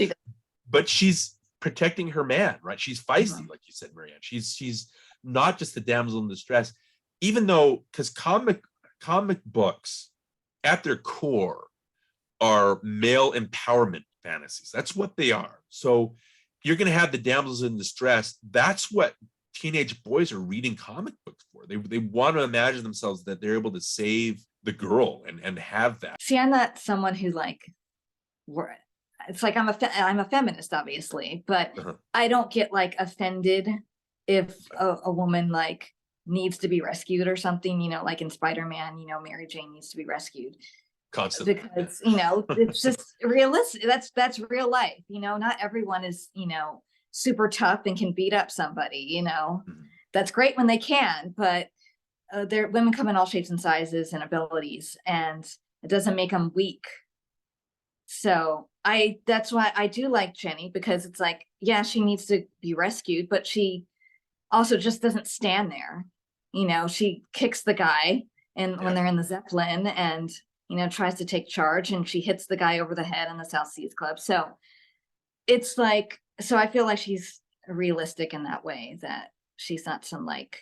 but she's protecting her man, right? She's feisty, like you said, Marianne. She's not just the damsel in distress, even though, because comic books at their core are male empowerment fantasies. That's what they are. So you're going to have the damsels in distress. That's what teenage boys are reading comic books for. They want to imagine themselves that they're able to save the girl and have that. See, I'm not someone who it's like I'm a feminist, obviously, but I don't get like offended if a woman like needs to be rescued or something, like in Spider-Man, Mary Jane needs to be rescued constantly because it's just realistic. That's real life. Not everyone is super tough and can beat up somebody. That's great when they can, but women come in all shapes and sizes and abilities, and it doesn't make them weak. So that's why I do like Jenny, because it's like, yeah, she needs to be rescued, but she also just doesn't stand there. She kicks the guy when they're in the Zeppelin and, tries to take charge, and she hits the guy over the head in the South Seas Club. So it's like, so I feel like she's realistic in that way, that she's not some like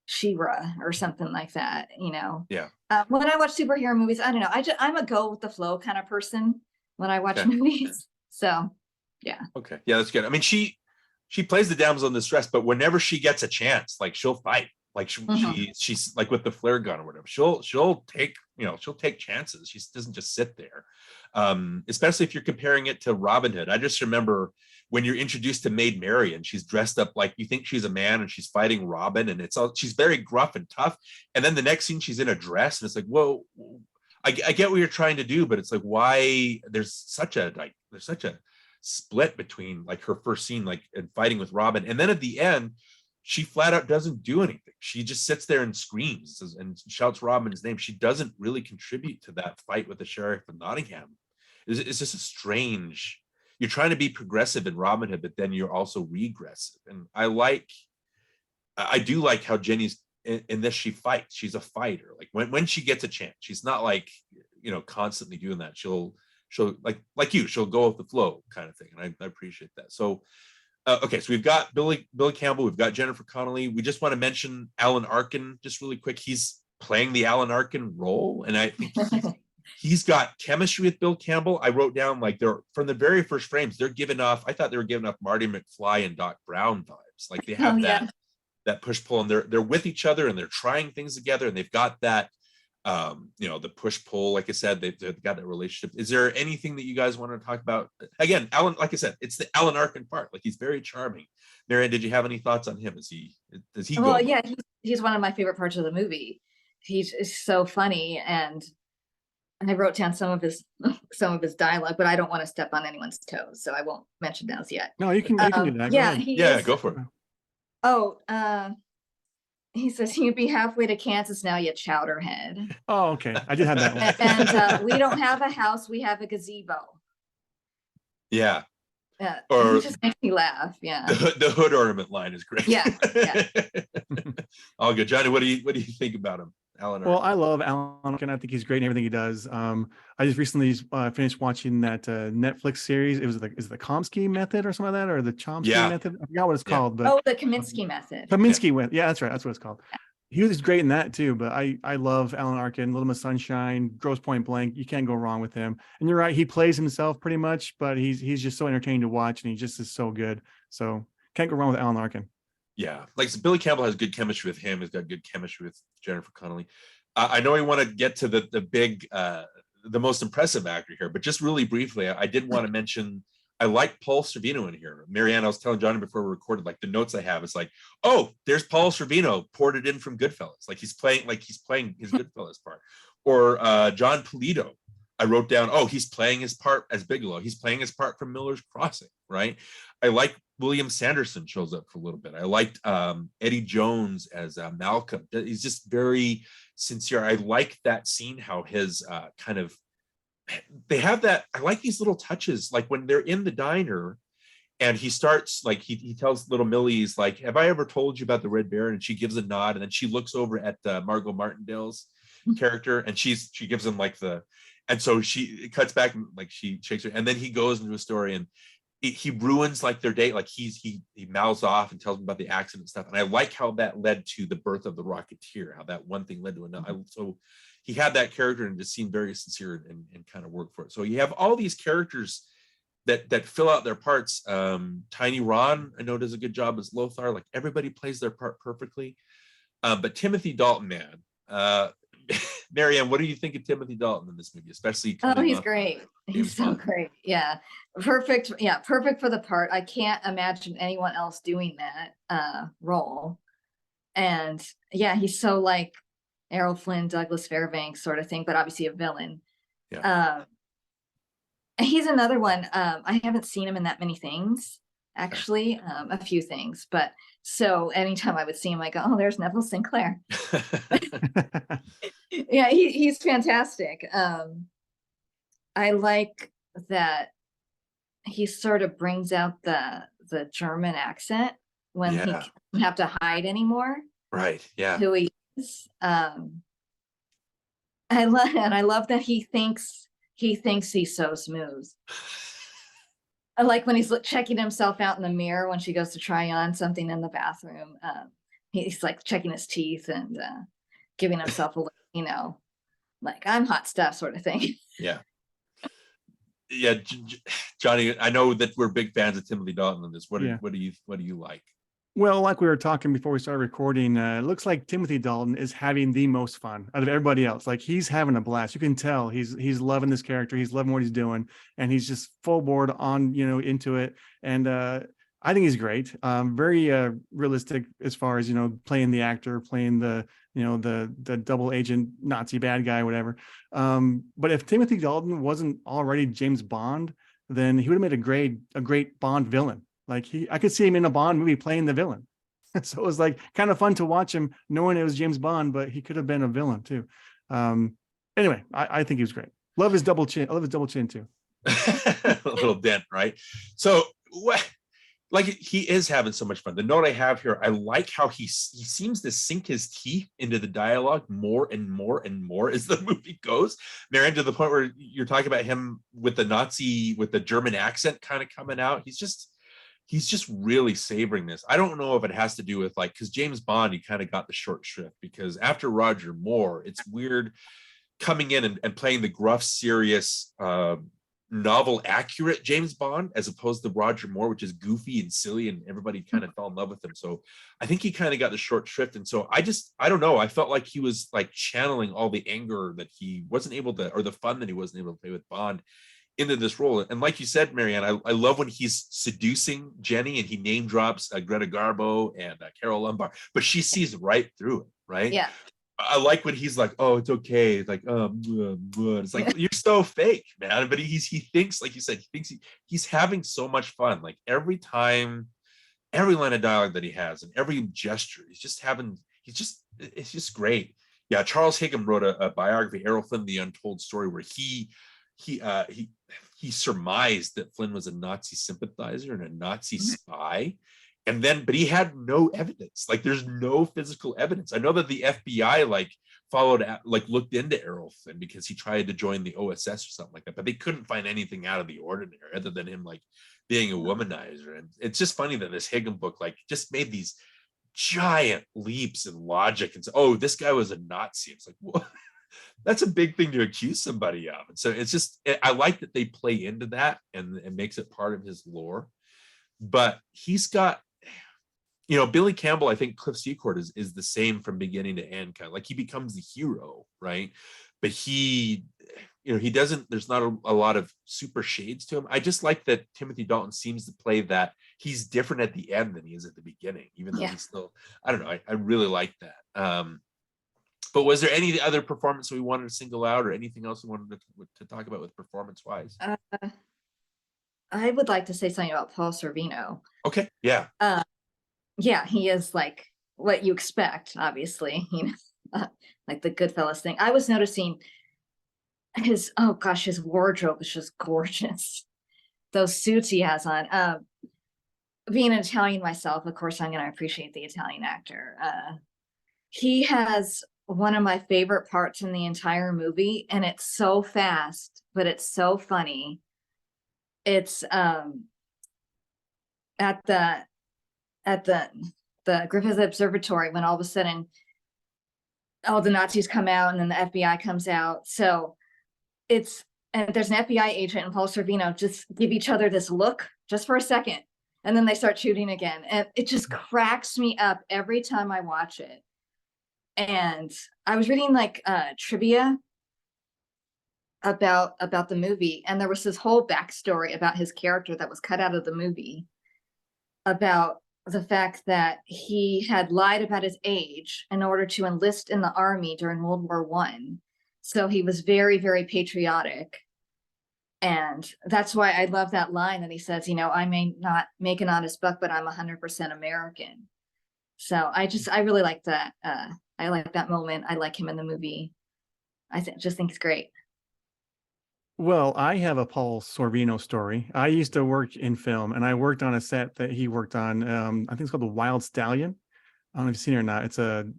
She-Ra or something like that, Yeah. When I watch superhero movies, I don't know. I'm a go with the flow kind of person when I watch movies. So, yeah. Okay. Yeah, that's good. I mean, she plays the damsel in distress, but whenever she gets a chance, like she'll fight. Like she's like with the flare gun or whatever. She'll take chances. She doesn't just sit there. Especially if you're comparing it to Robin Hood. I just remember when you're introduced to Maid Marian, she's dressed up like you think she's a man, and she's fighting Robin, and she's very gruff and tough. And then the next scene, she's in a dress, and it's like, whoa, I get what you're trying to do, but it's like, why there's such a split between like her first scene, like and fighting with Robin, and then at the end, she flat out doesn't do anything. She just sits there and screams and shouts Robin's name. She doesn't really contribute to that fight with the sheriff of Nottingham. It's just a strange. You're trying to be progressive in Robin Hood, but then you're also regressive. And I do like how Jenny's in this. She fights. She's a fighter. Like when she gets a chance, she's not like constantly doing that. She'll like you. She'll go with the flow kind of thing, and I appreciate that. So. Okay, so we've got Billy Campbell, we've got Jennifer Connelly. We just want to mention Alan Arkin just really quick. He's playing the Alan Arkin role, and I think he's got chemistry with Bill Campbell. I wrote down like they're from the very first frames, they're giving off. I thought they were giving off Marty McFly and Doc Brown vibes. Like they have that push pull, and they're with each other, and they're trying things together, and they've got that You know, the push pull, like I said, they've got that relationship. Is there anything that you guys want to talk about? Again, Alan, like I said, it's the Alan Arkin part. Like, he's very charming. Marianne, did you have any thoughts on him? Does he Well, go? yeah, he's one of my favorite parts of the movie. He's so funny, and I wrote down some of his dialogue, but I don't want to step on anyone's toes, so I won't mention those yet. No, you can do that. Go Yeah, ahead. Yeah, go for it. Oh, he says, you'd be halfway to Kansas now, you chowderhead. Oh, okay. I did have that one. And we don't have a house, we have a gazebo. Yeah. It just makes me laugh. Yeah. The hood ornament line is great. Yeah. All good. Johnny, what do you think about him? Alan Arkin? Well, I love Alan Arkin. I think he's great in everything he does. I just recently finished watching that Netflix series. It was the Komsky method or something like that, or the Chomsky method. I forgot what it's called, but the Kaminsky method. Kaminsky, yeah, that's right. That's what it's called. He was great in that too. But I love Alan Arkin. Little Miss Sunshine, Grosse Point Blank. You can't go wrong with him. And you're right, he plays himself pretty much, but he's just so entertaining to watch, and he just is so good. So can't go wrong with Alan Arkin. Yeah, like Billy Campbell has good chemistry with him. He's got good chemistry with Jennifer Connelly. I know we want to get to the big, the most impressive actor here, but just really briefly, I did want to mention, I like Paul Sorvino in here. Marianne, I was telling Johnny before we recorded, like the notes I have is like, oh, there's Paul Sorvino ported in from Goodfellas, like he's playing his Goodfellas part. Or John Polito, I wrote down, oh, he's playing his part as Bigelow. He's playing his part from Miller's Crossing, right? I like William Sanderson shows up for a little bit. I liked Eddie Jones as Malcolm. He's just very sincere. I like that scene, how his kind of, they have that, I like these little touches, like when they're in the diner and he starts, like he tells little Millie, he's like, have I ever told you about the Red Baron? And she gives a nod, and then she looks over at Margot Martindale's character, and she gives him like and so it cuts back, like she shakes her, and then he goes into a story, and he ruins like their date, like he mouths off and tells them about the accident and stuff. And I like how that led to the birth of the Rocketeer, how that one thing led to another. So he had that character and just seemed very sincere and kind of worked for it. So you have all these characters that fill out their parts. Tiny Ron, I know, does a good job as Lothar. Like everybody plays their part perfectly. But Timothy Dalton, man, Marianne, what do you think of Timothy Dalton in this movie, especially? He's great. He's so great. Yeah, perfect. Yeah, perfect for the part. I can't imagine anyone else doing that role. And yeah, he's so like Errol Flynn, Douglas Fairbanks sort of thing, but obviously a villain. Yeah. He's another one. I haven't seen him in that many things, actually, a few things, but so anytime I would see him, I go, oh, there's Neville Sinclair. Yeah, he's fantastic. I like that he sort of brings out the German accent when he doesn't have to hide anymore. Right. Yeah. Who he is. I love that he thinks he's so smooth. I like when he's checking himself out in the mirror when she goes to try on something in the bathroom. He's like checking his teeth and giving himself a look, like I'm hot stuff sort of thing. Yeah. Yeah, Johnny, I know that we're big fans of Timothy Dalton on this. What do you like? Well, like we were talking before we started recording, it looks like Timothy Dalton is having the most fun out of everybody else. Like he's having a blast. You can tell he's loving this character. He's loving what he's doing, and he's just full board on, into it. And I think he's great. Very realistic as far as, playing the actor, playing the double agent Nazi bad guy, whatever. But if Timothy Dalton wasn't already James Bond, then he would have made a great Bond villain. Like I could see him in a Bond movie playing the villain. So it was like kind of fun to watch him knowing it was James Bond, but he could have been a villain too. Anyway, I think he was great. Love his double chin. I love his double chin too. A little dent, right? So like he is having so much fun. The note I have here, I like how he seems to sink his teeth into the dialogue more and more and more as the movie goes. Marianne, to the point where you're talking about him with the German accent kind of coming out. He's just really savoring this. I don't know if it has to do with because James Bond, he kind of got the short shrift because after Roger Moore, it's weird coming in and playing the gruff, serious novel accurate James Bond as opposed to Roger Moore, which is goofy and silly, and everybody kind of fell in love with him. So I think he kind of got the short shrift. And so I don't know, I felt like he was like channeling all the anger that he wasn't able to, or the fun that he wasn't able to play with Bond into this role. And like you said, Marianne, I love when he's seducing Jenny and he name drops Greta Garbo and Carol Lombard, but she sees right through it, right? Yeah. I like when he's like, oh, it's okay. It's like, it's like, you're so fake, man. But he thinks, like you said, he's having so much fun. Like every time, every line of dialogue that he has and every gesture, it's just great. Yeah, Charles Higham wrote a biography, Errol Flynn, The Untold Story, where he surmised that Flynn was a Nazi sympathizer and a Nazi spy. But he had no evidence. Like there's no physical evidence. I know that the FBI looked into Errol Flynn because he tried to join the OSS or something like that, but they couldn't find anything out of the ordinary other than him like being a womanizer. And it's just funny that this Higham book like just made these giant leaps in logic and say, oh, this guy was a Nazi. It's like, what? That's a big thing to accuse somebody of. And so it's just, I like that they play into that and it makes it part of his lore. But he's got, Billy Campbell, I think Cliff Secord is the same from beginning to end, kind of like he becomes the hero, right? But he doesn't, there's not a lot of super shades to him. I just like that Timothy Dalton seems to play that he's different at the end than he is at the beginning, even though he's still, I don't know, I really like that. But was there any other performance we wanted to single out or anything else we wanted to talk about with performance-wise? I would like to say something about Paul Sorvino. Okay, yeah. Yeah, he is like what you expect, obviously, like the Goodfellas thing. I was noticing his wardrobe is just gorgeous. Those suits he has on. Being an Italian myself, of course, I'm going to appreciate the Italian actor. He has one of my favorite parts in the entire movie, and it's so fast, but it's so funny. It's at the Griffith Observatory when all of a sudden all the Nazis come out and then the FBI comes out. So there's an FBI agent and Paul Sorvino just give each other this look just for a second. And then they start shooting again. And it just cracks me up every time I watch it. And I was reading like trivia about the movie. And there was this whole backstory about his character that was cut out of the movie about the fact that he had lied about his age in order to enlist in the army during World War I. So he was very, very patriotic. And that's why I love that line that he says, I may not make an honest buck, but I'm 100% American. So I really like that. I like that moment. I like him in the movie. Just think it's great. Well, I have a Paul Sorvino story. I used to work in film, and I worked on a set that he worked on. I think it's called The Wild Stallion. I don't know if you've seen it or not. It's an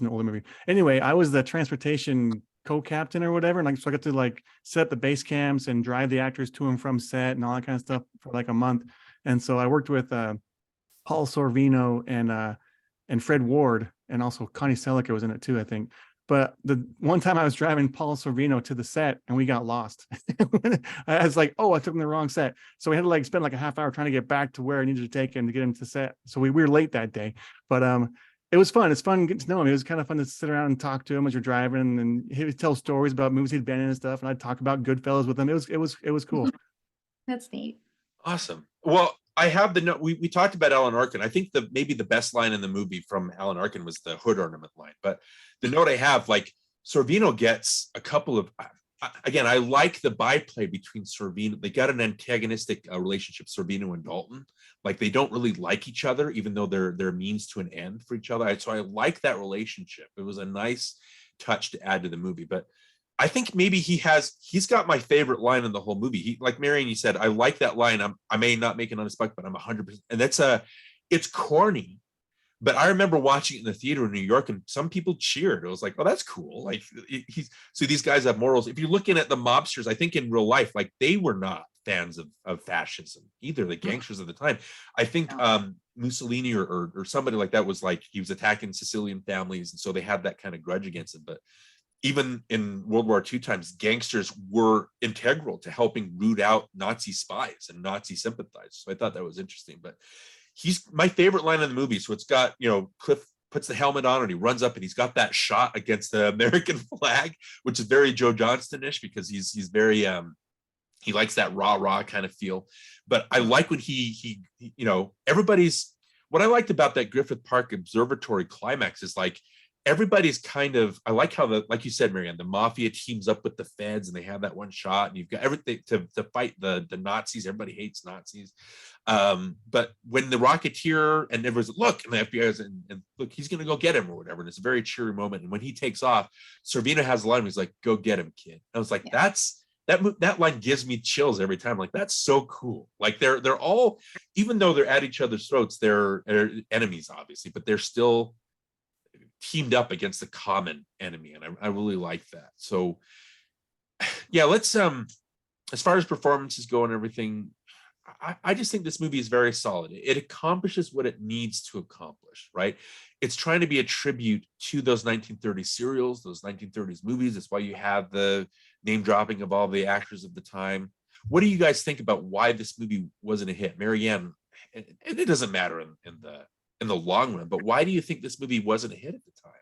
older movie. Anyway, I was the transportation co-captain or whatever, and so I got to like set up the base camps and drive the actors to and from set and all that kind of stuff for like a month. And so I worked with Paul Sorvino and Fred Ward, and also Connie Selica was in it too, I think. But the one time I was driving Paul Sorvino to the set and we got lost. I was like, I took him the wrong set. So we had to like spend like a half hour trying to get back to where I needed to take him to get him to set. So we were late that day, but it was fun. It's fun getting to know him. It was kind of fun to sit around and talk to him as you're driving, and he would tell stories about movies he'd been in and stuff. And I'd talk about Goodfellas with him. It was cool. That's neat. Awesome. Well, I have the note. We talked about Alan Arkin. I think maybe the best line in the movie from Alan Arkin was the hood ornament line. But the note I have, like, Sorvino gets a couple of, again, I like the byplay between Sorvino. They got an antagonistic relationship, Sorvino and Dalton. Like, they don't really like each other, even though they're means to an end for each other. So I like that relationship. It was a nice touch to add to the movie. But I think maybe he's got my favorite line in the whole movie. Like Marianne, you said, I like that line. I may not make an honest buck, but I'm 100%. And it's corny, but I remember watching it in the theater in New York, and some people cheered. It was like, oh, that's cool. Like so these guys have morals. If you're looking at the mobsters, I think in real life, like, they were not fans of fascism either, the gangsters of the time. I think Mussolini or somebody like that was like, he was attacking Sicilian families, and so they had that kind of grudge against him. But even in World War II times, gangsters were integral to helping root out Nazi spies and Nazi sympathizers. So I thought that was interesting. But he's my favorite line in the movie. So it's got, Cliff puts the helmet on and he runs up and he's got that shot against the American flag, which is very Joe Johnston-ish, because he's very he likes that rah kind of feel. But I like when he everybody's, what I liked about that Griffith Park Observatory climax is like everybody's kind of, I like how like you said, Marianne, the mafia teams up with the feds and they have that one shot and you've got everything to fight the Nazis. Everybody hates Nazis. But when the Rocketeer and everyone's look, and the FBI is and look, he's gonna go get him or whatever. And it's a very cheery moment. And when he takes off, Servino has a line, he's like, "Go get him, kid." I was like, that line gives me chills every time. Like, that's so cool. Like they're all, even though they're at each other's throats, they're enemies, obviously, but they're still teamed up against the common enemy. And I really like that. So yeah, let's as far as performances go and everything, I just think this movie is very solid. It accomplishes what it needs to accomplish, right? It's trying to be a tribute to those 1930s serials, those 1930s movies. That's why you have the name dropping of all the actors of the time. What do you guys think about why this movie wasn't a hit? Marianne, and it doesn't matter in the long run, but why do you think this movie wasn't a hit at the time?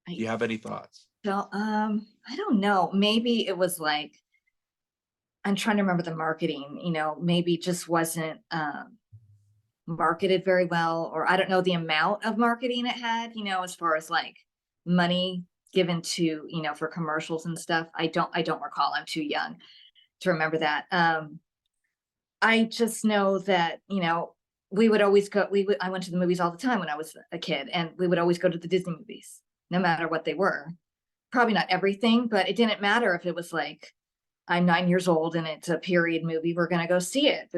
Do you have any thoughts? Well, I don't know. Maybe it was like, I'm trying to remember the marketing, maybe it just wasn't marketed very well, or I don't know the amount of marketing it had, as far as like money given to, for commercials and stuff. I don't recall. I'm too young to remember that. I just know that, we would always go, I went to the movies all the time when I was a kid, and we would always go to the Disney movies, no matter what they were. Probably not everything, but it didn't matter if it was like, I'm 9 years old and it's a period movie, we're going to go see it.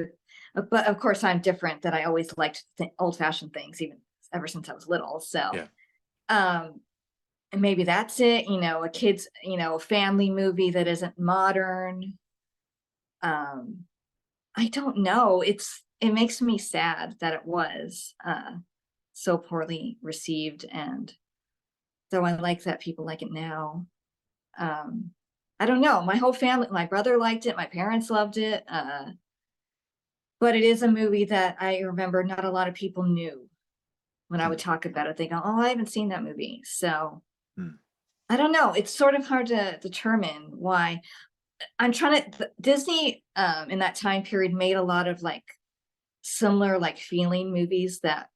But of course I'm different, that I always liked old fashioned things, even ever since I was little. So, and maybe that's it, a kid's, family movie that isn't modern. I don't know. It makes me sad that it was so poorly received. And though I like that people like it now, I don't know. My whole family, my brother liked it. My parents loved it. But it is a movie that I remember not a lot of people knew. When I would talk about it, they go, "Oh, I haven't seen that movie." So I don't know. It's sort of hard to determine why. I'm trying to, Disney in that time period made a lot of like similar like feeling movies that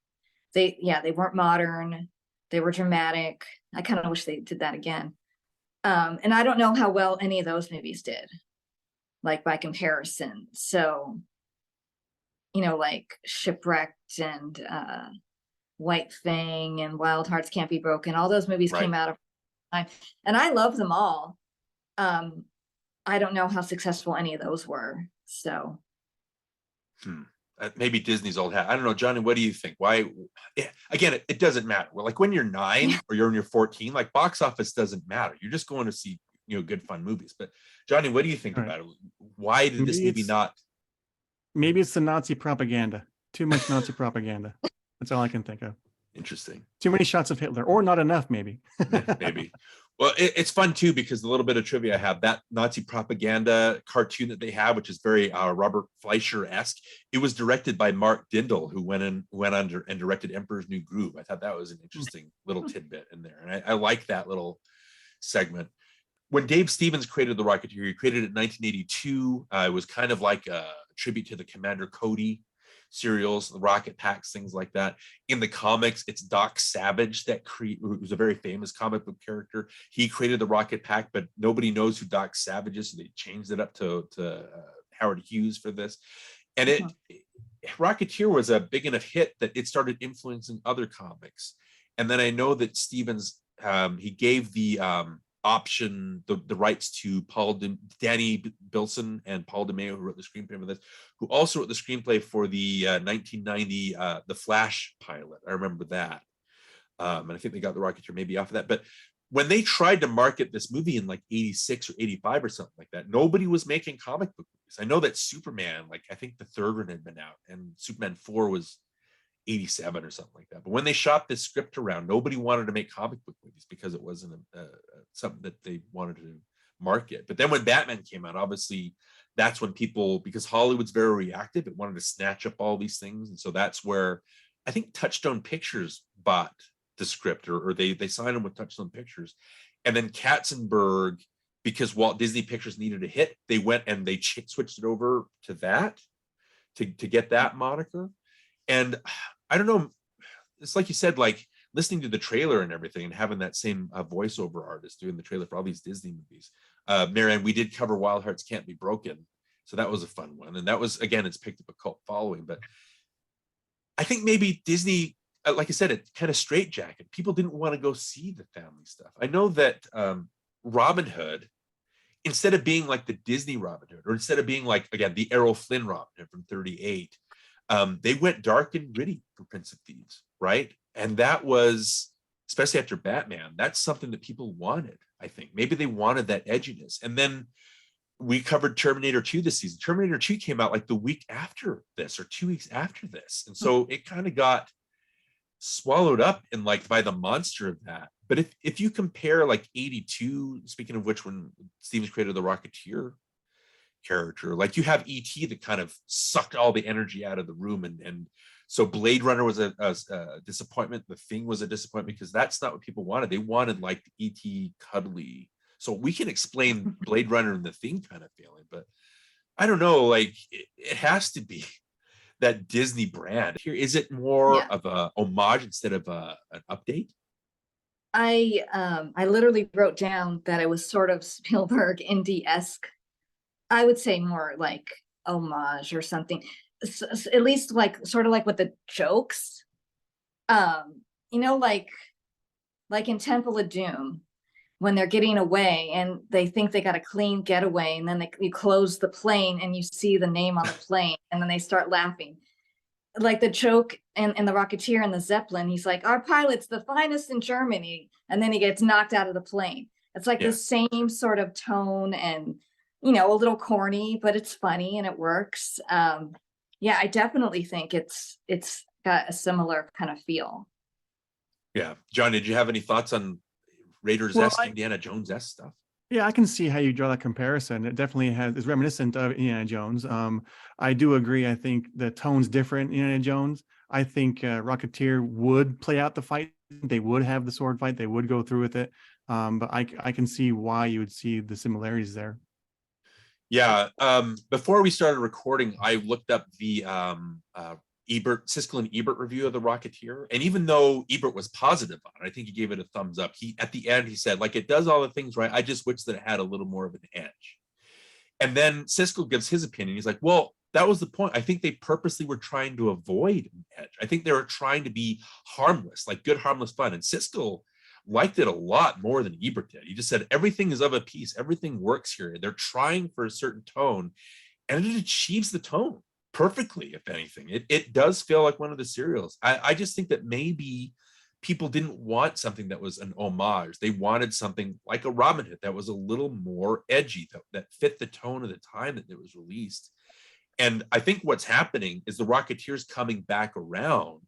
they weren't modern. They were dramatic. I kind of wish they did that again. And I don't know how well any of those movies did, like by comparison. So, like Shipwrecked and White Fang and Wild Hearts Can't Be Broken, all those movies came out of time, and I love them all. I don't know how successful any of those were. So maybe Disney's old hat. I don't know, Johnny, what do you think? Why? Again, it doesn't matter. Well, like when you're 9 or you're in your 14, like box office doesn't matter. You're just going to see, good fun movies. But Johnny, what do you think about it? Why did this movie not? Maybe it's the Nazi propaganda. Too much Nazi propaganda. That's all I can think of. Interesting. Too many shots of Hitler, or not enough, maybe. Maybe. Well, it's fun too, because the little bit of trivia I have, that Nazi propaganda cartoon that they have, which is very Robert Fleischer-esque, it was directed by Mark Dindal, who went under and directed Emperor's New Groove. I thought that was an interesting little tidbit in there, and I like that little segment. When Dave Stevens created the Rocketeer, he created it in 1982. It was kind of like a tribute to the Commander Cody serials, the Rocket Packs, things like that. In the comics, it's Doc Savage who was a very famous comic book character. He created the Rocket Pack, but nobody knows who Doc Savage is, so they changed it up to Howard Hughes for this. And Rocketeer was a big enough hit that it started influencing other comics. And then I know that Stevens, he gave the option, the rights to Danny Bilson and Paul DeMeo, who wrote the screenplay for this, who also wrote the screenplay for the 1990 The Flash pilot. I remember that. And I think they got the Rocketeer maybe off of that. But when they tried to market this movie in like 86 or 85 or something like that, nobody was making comic book movies. I know that Superman, like I think the third one had been out, and Superman 4 was 87 or something like that. But when they shop this script around, nobody wanted to make comic book movies because it wasn't something that they wanted to market. But then when Batman came out, obviously that's when people, because Hollywood's very reactive, it wanted to snatch up all these things. And so that's where I think Touchstone Pictures bought the script, or they signed them with Touchstone Pictures. And then Katzenberg, because Walt Disney Pictures needed a hit, they went and they switched it over to that to get that moniker. And I don't know, it's like you said, like listening to the trailer and everything and having that same voiceover artist doing the trailer for all these Disney movies. Marianne, we did cover Wild Hearts Can't Be Broken. So that was a fun one. And that was, again, it's picked up a cult following. But I think maybe Disney, like I said, it kind of straitjacket. People didn't want to go see the family stuff. I know that Robin Hood, instead of being like the Disney Robin Hood, or instead of being like, again, the Errol Flynn Robin Hood from 38, they went dark and gritty for Prince of Thieves, right? And that was, especially after Batman, that's something that people wanted, I think. Maybe they wanted that edginess. And then we covered Terminator 2 this season. Terminator 2 came out like the week after this, or 2 weeks after this. And so it kind of got swallowed up in like by the monster of that. But if you compare like 82, speaking of which, when Stevens created the Rocketeer character, like you have E.T. that kind of sucked all the energy out of the room, and so Blade Runner was a disappointment. The Thing was a disappointment because that's not what people wanted. They wanted like E.T. cuddly. So we can explain Blade Runner and The Thing kind of feeling, but I don't know, like it has to be that Disney brand. Here, is it more of a homage instead of an update? I literally wrote down that it was sort of Spielberg indie-esque. I would say more like homage or something. At least like sort of like with the jokes. You know, like in Temple of Doom, when they're getting away and they think they got a clean getaway, and then you close the plane and you see the name on the plane, and then they start laughing. Like the joke in the Rocketeer and the Zeppelin, he's like, our pilot's the finest in Germany, and then he gets knocked out of the plane. It's like the same sort of tone, and you know, a little corny, but it's funny and it works. Yeah, I definitely think it's got a similar kind of feel. Yeah. John, did you have any thoughts on Raiders-esque, Indiana Jones-esque stuff? Yeah, I can see how you draw that comparison. It definitely is reminiscent of Indiana Jones. I do agree. I think the tone's different in Indiana Jones. I think Rocketeer would play out the fight. They would have the sword fight. They would go through with it. But I can see why you would see the similarities there. Yeah. Before we started recording, I looked up the Siskel and Ebert review of the Rocketeer, and even though Ebert was positive on it, I think he gave it a thumbs up. At the end he said, like, it does all the things right, I just wish that it had a little more of an edge. And then Siskel gives his opinion. He's like, well, that was the point. I think they purposely were trying to avoid an edge. I think they were trying to be harmless, like good harmless fun. And Siskel liked it a lot more than Ebert did. He just said everything is of a piece, everything works here. They're trying for a certain tone, and it achieves the tone perfectly. If anything, it does feel like one of the serials. I just think that maybe people didn't want something that was an homage. They wanted something like a Robin Hood that was a little more edgy, that fit the tone of the time that it was released. And I think what's happening is the Rocketeer's coming back around.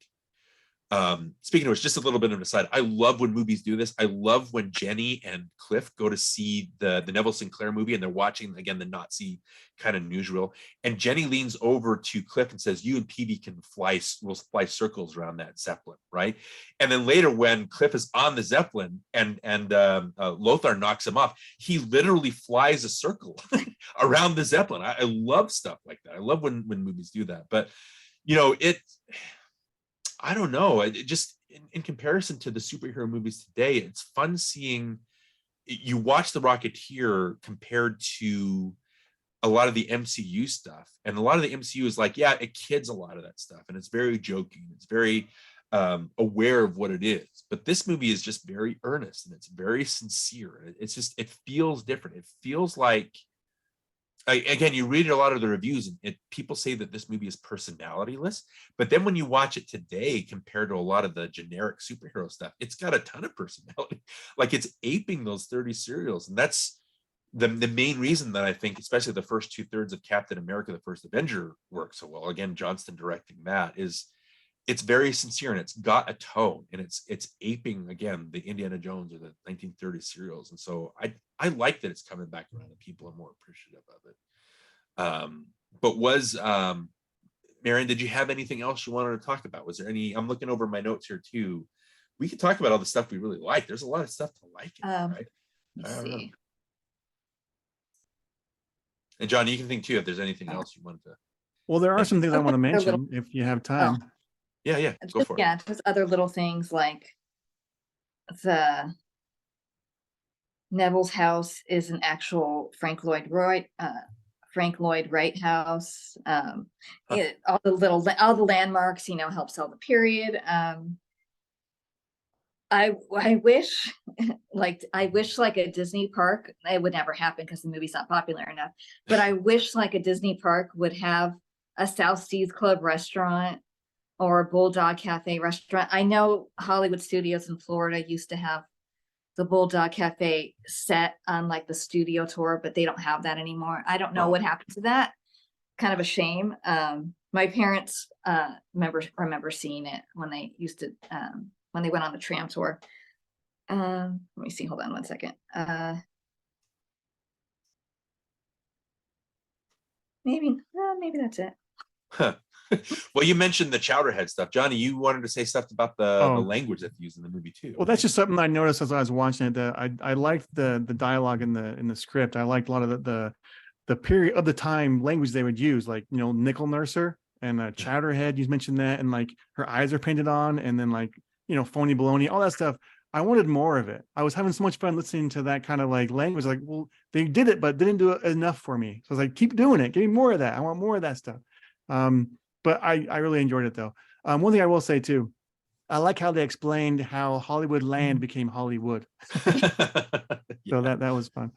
Speaking of which, just a little bit of an aside, I love when movies do this. I love when Jenny and Cliff go to see the Neville Sinclair movie, and they're watching, again, the Nazi kind of newsreel. And Jenny leans over to Cliff and says, you and Peavy will fly circles around that Zeppelin, right? And then later when Cliff is on the Zeppelin and Lothar knocks him off, he literally flies a circle around the Zeppelin. I love stuff like that. I love when movies do that. But, you know, I don't know. It just in comparison to the superhero movies today, it's fun seeing you watch the Rocketeer compared to a lot of the MCU stuff. And a lot of the MCU is like, yeah, it kids a lot of that stuff. And it's very joking. It's very aware of what it is. But this movie is just very earnest and it's very sincere. It's just, it feels different. It feels like, again, you read a lot of the reviews and people say that this movie is personalityless, but then when you watch it today compared to a lot of the generic superhero stuff, it's got a ton of personality. Like, it's aping those 30 serials. And that's the main reason that I think, especially the first 2/3 of Captain America, the First Avenger, works so well. Again, Johnston directing that, is it's very sincere and it's got a tone and it's aping again the Indiana Jones or the 1930s serials. And so I like that it's coming back around and people are more appreciative of it. But was Marianne, did you have anything else you wanted to talk about? Was there any? I'm looking over my notes here too. We could talk about all the stuff we really like. There's a lot of stuff to like, right? Let's see. And John, you can think too if there's anything else you wanted to. Well, there are some things I want to They're mention if you have time. Yeah, go for it. Yeah, just other little things like the Neville's house is an actual Frank Lloyd Wright house. All the landmarks, help sell the period. I wish like a Disney park, it would never happen because the movie's not popular enough, but I wish like a Disney park would have a South Seas Club restaurant or a Bulldog Cafe restaurant. I know Hollywood Studios in Florida used to have the Bulldog Cafe set on like the studio tour, but they don't have that anymore. I don't know what happened to that. Kind of a shame. My parents remember seeing it when they used to when they went on the tram tour. Let me see, hold on one second. Maybe that's it. Huh. Well, you mentioned the Chowderhead stuff. Johnny, you wanted to say stuff about the language that's used in the movie too. Well, that's just something I noticed as I was watching it. I liked the dialogue in the script. I liked a lot of the period of the time language they would use, like, nickel nurser and Chowderhead. You mentioned that, and like her eyes are painted on, and then like, phony baloney, all that stuff. I wanted more of it. I was having so much fun listening to that kind of like language. Like, well, they did it, but didn't do it enough for me. So I was like, keep doing it. Give me more of that. I want more of that stuff. But I really enjoyed it though. One thing I will say too, I like how they explained how Hollywood land became Hollywood. So that was fun.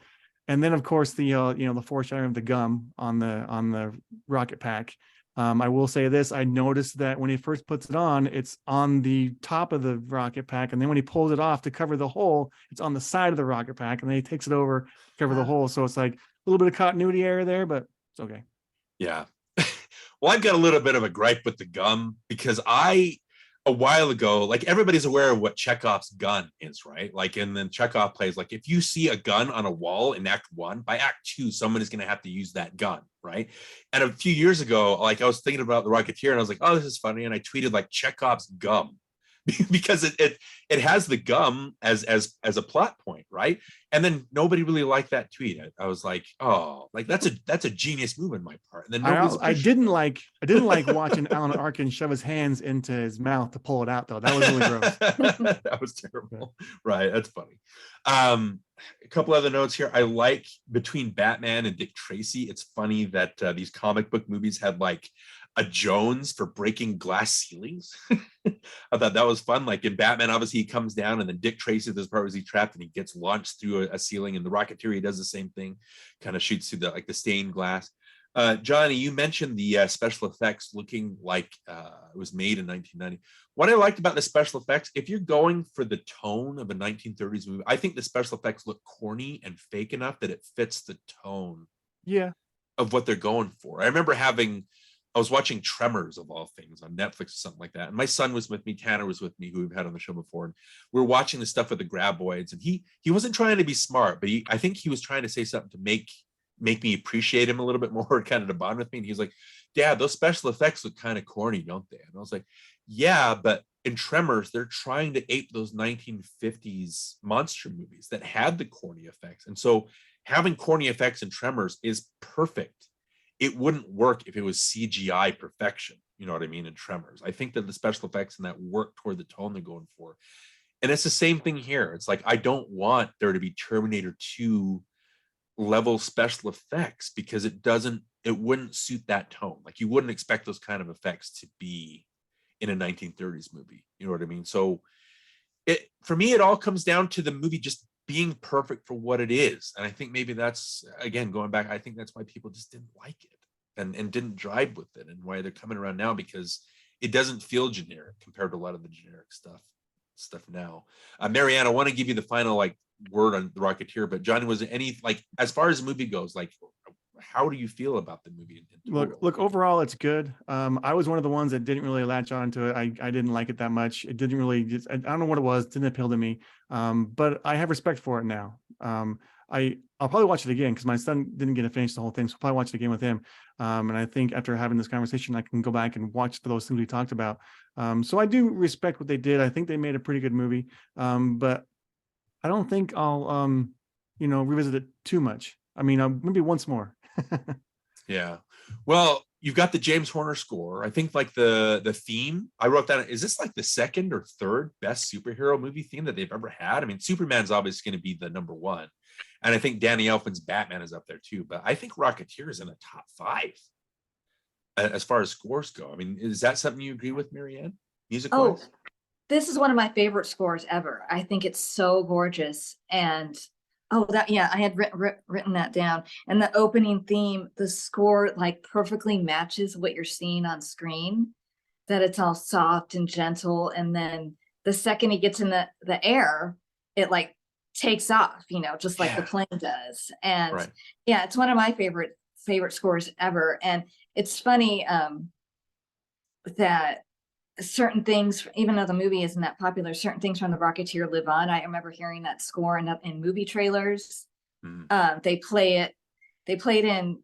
And then of course the the foreshadowing of the gum on the rocket pack. I will say this, I noticed that when he first puts it on, it's on the top of the rocket pack. And then when he pulls it off to cover the hole, it's on the side of the rocket pack. And then he takes it over to cover the hole. So it's like a little bit of continuity error there, but it's okay. Yeah. Well, I've got a little bit of a gripe with the gum because a while ago, like everybody's aware of what Chekhov's gun is, right? Like, and then Chekhov plays, like, if you see a gun on a wall in Act 1, by Act 2, someone is going to have to use that gun, right? And a few years ago, like, I was thinking about the Rocketeer, and I was like, oh, this is funny, and I tweeted like Chekhov's gum because it has the gum as a plot point, right? And then nobody really liked that tweet. I was like, oh, like that's a genius move on my part. And then I didn't like watching Alan Arkin shove his hands into his mouth to pull it out though. That was really gross. That was terrible. Right, that's funny. A couple other notes here. I like between Batman and Dick Tracy. It's funny that these comic book movies had like a Jones for breaking glass ceilings. I thought that was fun. Like in Batman, obviously he comes down, and then Dick Tracy, this part was he trapped and he gets launched through a ceiling. And the Rocketeer, he does the same thing, kind of shoots through the stained glass. Johnny, you mentioned the special effects looking like it was made in 1990. What I liked about the special effects, if you're going for the tone of a 1930s movie, I think the special effects look corny and fake enough that it fits the tone of what they're going for. I remember I was watching Tremors of all things on Netflix or something like that. And my son was with me, Tanner was with me, who we've had on the show before. And we were watching the stuff with the graboids, and he wasn't trying to be smart, but I think he was trying to say something to make me appreciate him a little bit more, kind of to bond with me. And he's like, Dad, those special effects look kind of corny, don't they? And I was like, yeah, but in Tremors, they're trying to ape those 1950s monster movies that had the corny effects. And so having corny effects in Tremors is perfect. It wouldn't work if it was CGI perfection. You know what I mean? In Tremors, I think that the special effects in that work toward the tone they're going for. And it's the same thing here. It's like, I don't want there to be Terminator 2 level special effects because it wouldn't suit that tone. Like you wouldn't expect those kind of effects to be in a 1930s movie. You know what I mean? So for me, it all comes down to the movie just being perfect for what it is. And I think maybe that's, again, going back, I think that's why people just didn't like it and didn't drive with it, and why they're coming around now, because it doesn't feel generic compared to a lot of the generic stuff now. Marianne, I want to give you the final word on the Rocketeer, but Johnny, was there any, like, as far as the movie goes, like, how do you feel about the movie? Look, overall, it's good. I was one of the ones that didn't really latch on to it. I didn't like it that much. It didn't really just, I don't know what it was. It didn't appeal to me. But I have respect for it now. I'll probably watch it again because my son didn't get to finish the whole thing. So I'll probably watch it again with him. And I think after having this conversation, I can go back and watch those things we talked about. So I do respect what they did. I think they made a pretty good movie. But I don't think I'll, revisit it too much. I mean, maybe once more. Yeah. Well, you've got the James Horner score. I think like the theme, I wrote down, is this like the second or third best superhero movie theme that they've ever had? I mean, Superman's obviously going to be the number one. And I think Danny Elfman's Batman is up there too. But I think Rocketeer is in the top 5 as far as scores go. I mean, is that something you agree with, Marianne? Music-wise? Oh, this is one of my favorite scores ever. I think it's so gorgeous. And I had written that down. And the opening theme, the score like perfectly matches what you're seeing on screen, that it's all soft and gentle. And then the second he gets in the air, it like takes off, just like the plane does. And it's one of my favorite scores ever. And it's funny that certain things, even though the movie isn't that popular, certain things from the Rocketeer live on. I remember hearing that score in movie trailers. They played in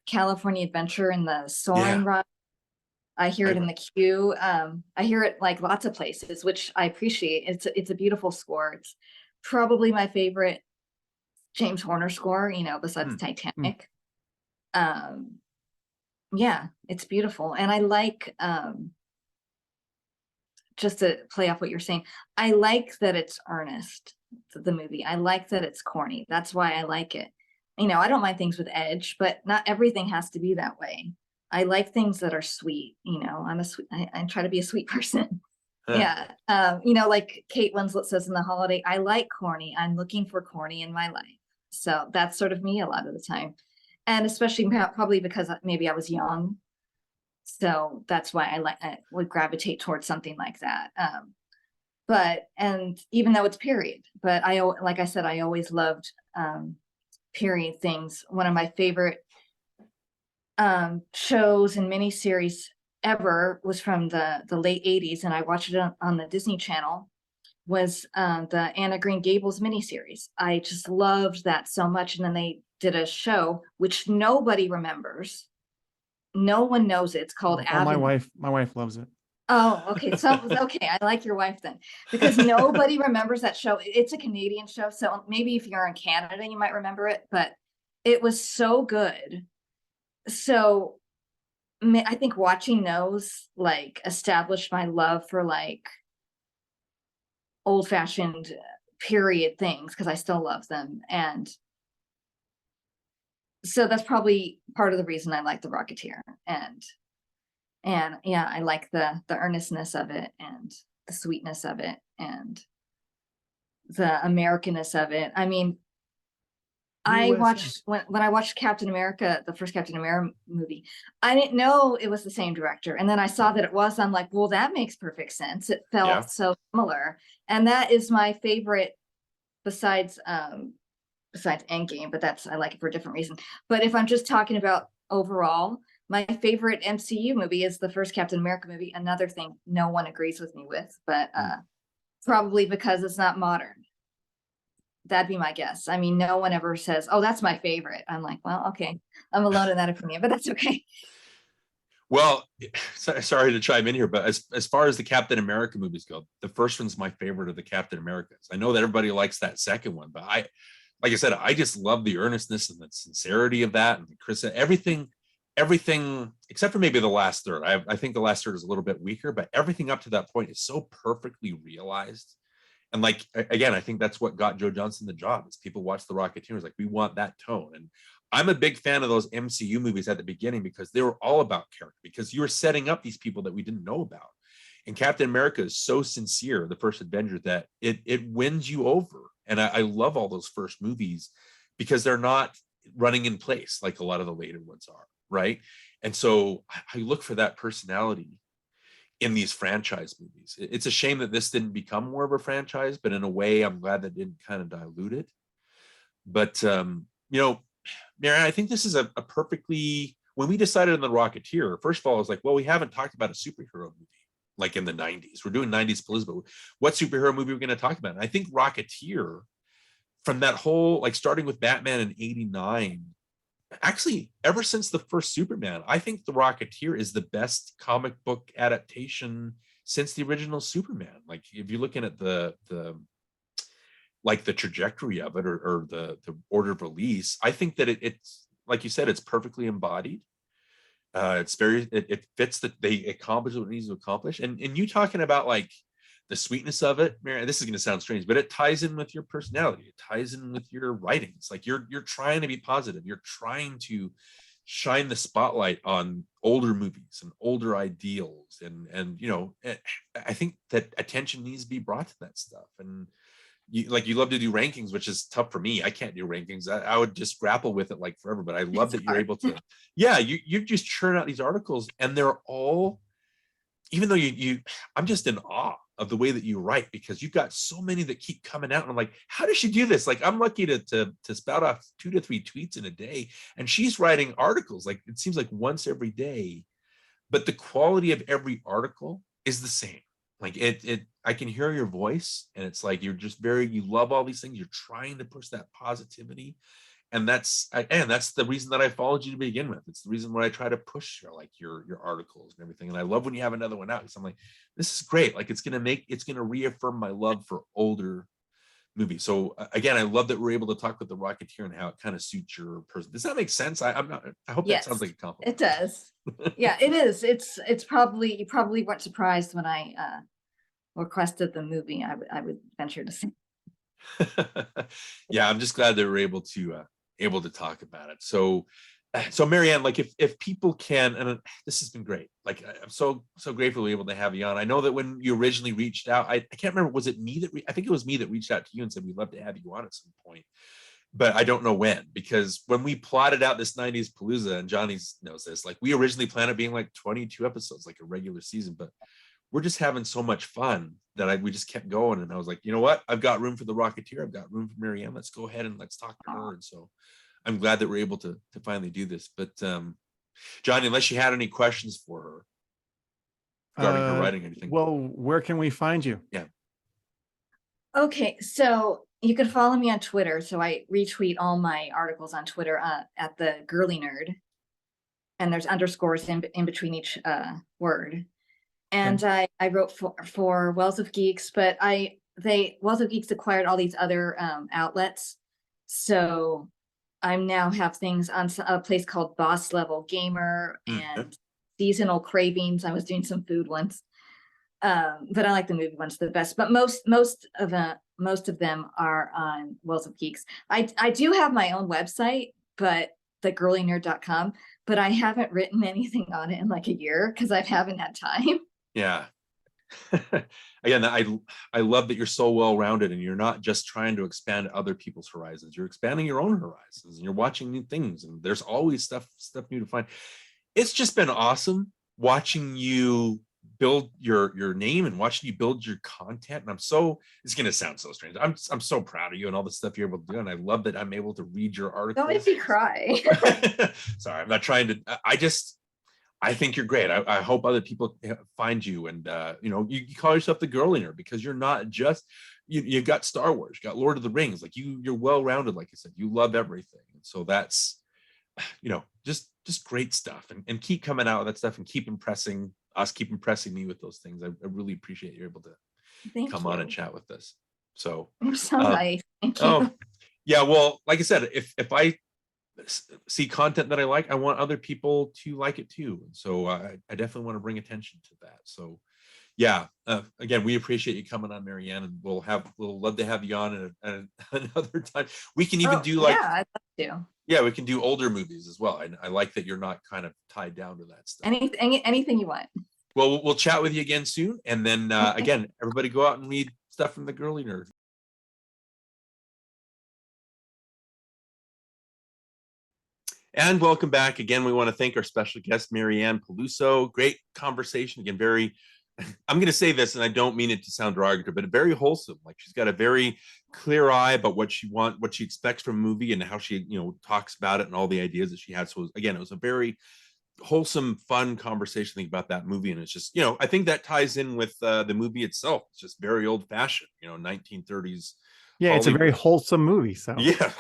California Adventure in the Soaring ride. I hear it in the queue. I hear it like lots of places, which I appreciate. It's a beautiful score. It's probably my favorite James Horner score, besides Titanic. It's beautiful. And I like, just to play off what you're saying, I like that it's earnest, the movie. I like that it's corny. That's why I like it. I don't mind things with edge, but not everything has to be that way. I like things that are sweet. I try to be a sweet person. Like Kate Winslet says in The Holiday, I like corny. I'm looking for corny in my life. So that's sort of me a lot of the time. And especially probably because maybe I was young. So that's why I would gravitate towards something like that. And even though it's period, but like I said, I always loved period things. One of my favorite shows and miniseries ever was from the late 80s, and I watched it on the Disney Channel, was the Anna Green Gables miniseries. I just loved that so much. And then they did a show which nobody remembers. No one knows it. It's called Avenue. My wife loves it. Oh, okay. So okay, I like your wife then, because nobody remembers that show. It's a Canadian show, so maybe if you're in Canada, you might remember it. But it was so good. So I think watching those like established my love for like old-fashioned period things, because I still love them. And so that's probably part of the reason I like the Rocketeer. And I like the earnestness of it, and the sweetness of it, and the Americanness of it. I mean, I watched when I watched Captain America, the first Captain America movie, I didn't know it was the same director. And then I saw that it was. I'm like, well, that makes perfect sense. It felt so similar. And that is my favorite besides Endgame, but I like it for a different reason. But if I'm just talking about overall, my favorite MCU movie is the first Captain America movie. Another thing no one agrees with me with, but probably because it's not modern. That'd be my guess. I mean, no one ever says, oh, that's my favorite. I'm like, well, okay, I'm alone in that opinion, but that's okay. Well, sorry to chime in here, but as far as the Captain America movies go, the first one's my favorite of the Captain Americas. I know that everybody likes that second one, but like I said, I just love the earnestness and the sincerity of that, and Chris, everything except for maybe the last third. I think the last third is a little bit weaker, but everything up to that point is so perfectly realized. And like, again, I think that's what got Joe Johnston the job, is people watch the Rocketeers like, we want that tone. And I'm a big fan of those MCU movies at the beginning, because they were all about character, because you were setting up these people that we didn't know about. And Captain America is so sincere, the first Avenger, that it wins you over. And I love all those first movies because they're not running in place like a lot of the later ones are, right? And so I look for that personality in these franchise movies. It's a shame that this didn't become more of a franchise, but in a way, I'm glad that didn't kind of dilute it. But Marianne, I think this is a perfectly, when we decided on the Rocketeer, first of all, I was like, well, we haven't talked about a superhero movie like in the 90s. We're doing 90s Palooza, but what superhero movie are we going to talk about? And I think Rocketeer, from that whole, like starting with Batman in 89, actually, ever since the first Superman, I think the Rocketeer is the best comic book adaptation since the original Superman. Like if you're looking at the like the trajectory of it, or the order of release, I think that it's like you said, it's perfectly embodied. It fits that they accomplish what it needs to accomplish. And you talking about like the sweetness of it, Mary, this is going to sound strange, but it ties in with your personality. It ties in with your writings. Like you're trying to be positive. You're trying to shine the spotlight on older movies and older ideals. And you know, I think that attention needs to be brought to that stuff. And you love to do rankings, which is tough for me. I can't do rankings. I would just grapple with it like forever, but I love that you're able to, yeah, you just churn out these articles, and they're all, even though I'm just in awe of the way that you write, because you've got so many that keep coming out. And I'm like, how does she do this? Like, I'm lucky to spout off 2 to 3 tweets in a day, and she's writing articles, like it seems like once every day, but the quality of every article is the same. Like I can hear your voice, and it's like, you're just you love all these things. You're trying to push that positivity. And that's the reason that I followed you to begin with. It's the reason why I try to push your articles and everything. And I love when you have another one out, because I'm like, this is great. Like it's going to reaffirm my love for older movies. So again, I love that we're able to talk with the Rocketeer and how it kind of suits your person. Does that make sense? I hope that sounds like a compliment. It does. Yeah, it is. It's probably, you probably weren't surprised when I requested the movie. I would venture to say. Yeah, I'm just glad that we're able to talk about it. So Marianne, like if people can, and this has been great. Like I'm so grateful to be able to have you on. I know that when you originally reached out, I can't remember, was it me that I think it was me that reached out to you and said we'd love to have you on at some point, but I don't know when, because when we plotted out this 90s Palooza, and Johnny knows this, like we originally planned it being like 22 episodes, like a regular season, but we're just having so much fun that we just kept going. And I was like, you know what? I've got room for the Rocketeer. I've got room for Marianne. Let's go ahead and let's talk to her. And so I'm glad that we're able to finally do this. But Johnny, unless you had any questions for her regarding her writing or anything. Well, where can we find you? Yeah. Okay, so you can follow me on Twitter. So I retweet all my articles on Twitter at the Girly Nerd, and there's underscores in between each word. And I wrote for Wells of Geeks, but Wells of Geeks acquired all these other outlets. So I now have things on a place called Boss Level Gamer and Seasonal Cravings. I was doing some food ones, but I like the movie ones the best. But most of them are on Wells of Geeks. I do have my own website, but thegirlynerd.com, but I haven't written anything on it in like a year because I haven't had time. Yeah. Again, I love that you're so well-rounded, and you're not just trying to expand other people's horizons. You're expanding your own horizons, and you're watching new things, and there's always stuff new to find. It's just been awesome watching you build your name and watching you build your content. And it's going to sound so strange. I'm so proud of you and all the stuff you're able to do. And I love that I'm able to read your articles. Don't make me cry. Sorry, I'm not trying to, I think you're great. I hope other people find you, and you call yourself the Girly Nerd because you're not just you've got Star Wars, you got Lord of the Rings, like you're well-rounded, like I said, you love everything. And so that's just great stuff, and keep coming out with that stuff and keep impressing us, keep impressing me with those things. I really appreciate you're able to come on and chat with us. So you're so nice. Thank you. Oh yeah, well, like I said, if I see content that I like, I want other people to like it too. And so I definitely want to bring attention to that. So yeah, again, we appreciate you coming on, Marianne, and we'll love to have you on at another time. We can even do like, yeah, I'd love to. Yeah, we can do older movies as well. I like that you're not kind of tied down to that stuff. Anything you want. Well, we'll chat with you again soon. And then again, everybody go out and read stuff from the Girly Nerd. And welcome back again. We want to thank our special guest, Marianne Paluso. Great conversation. Again, very I'm going to say this, and I don't mean it to sound derogatory, but very wholesome. Like she's got a very clear eye about what she expects from a movie, and how she, talks about it, and all the ideas that she had. So again, it was a very wholesome, fun conversation about that movie, and it's just, I think that ties in with the movie itself. It's just very old fashioned, 1930s. Yeah, Hollywood. it's a very wholesome movie. So yeah,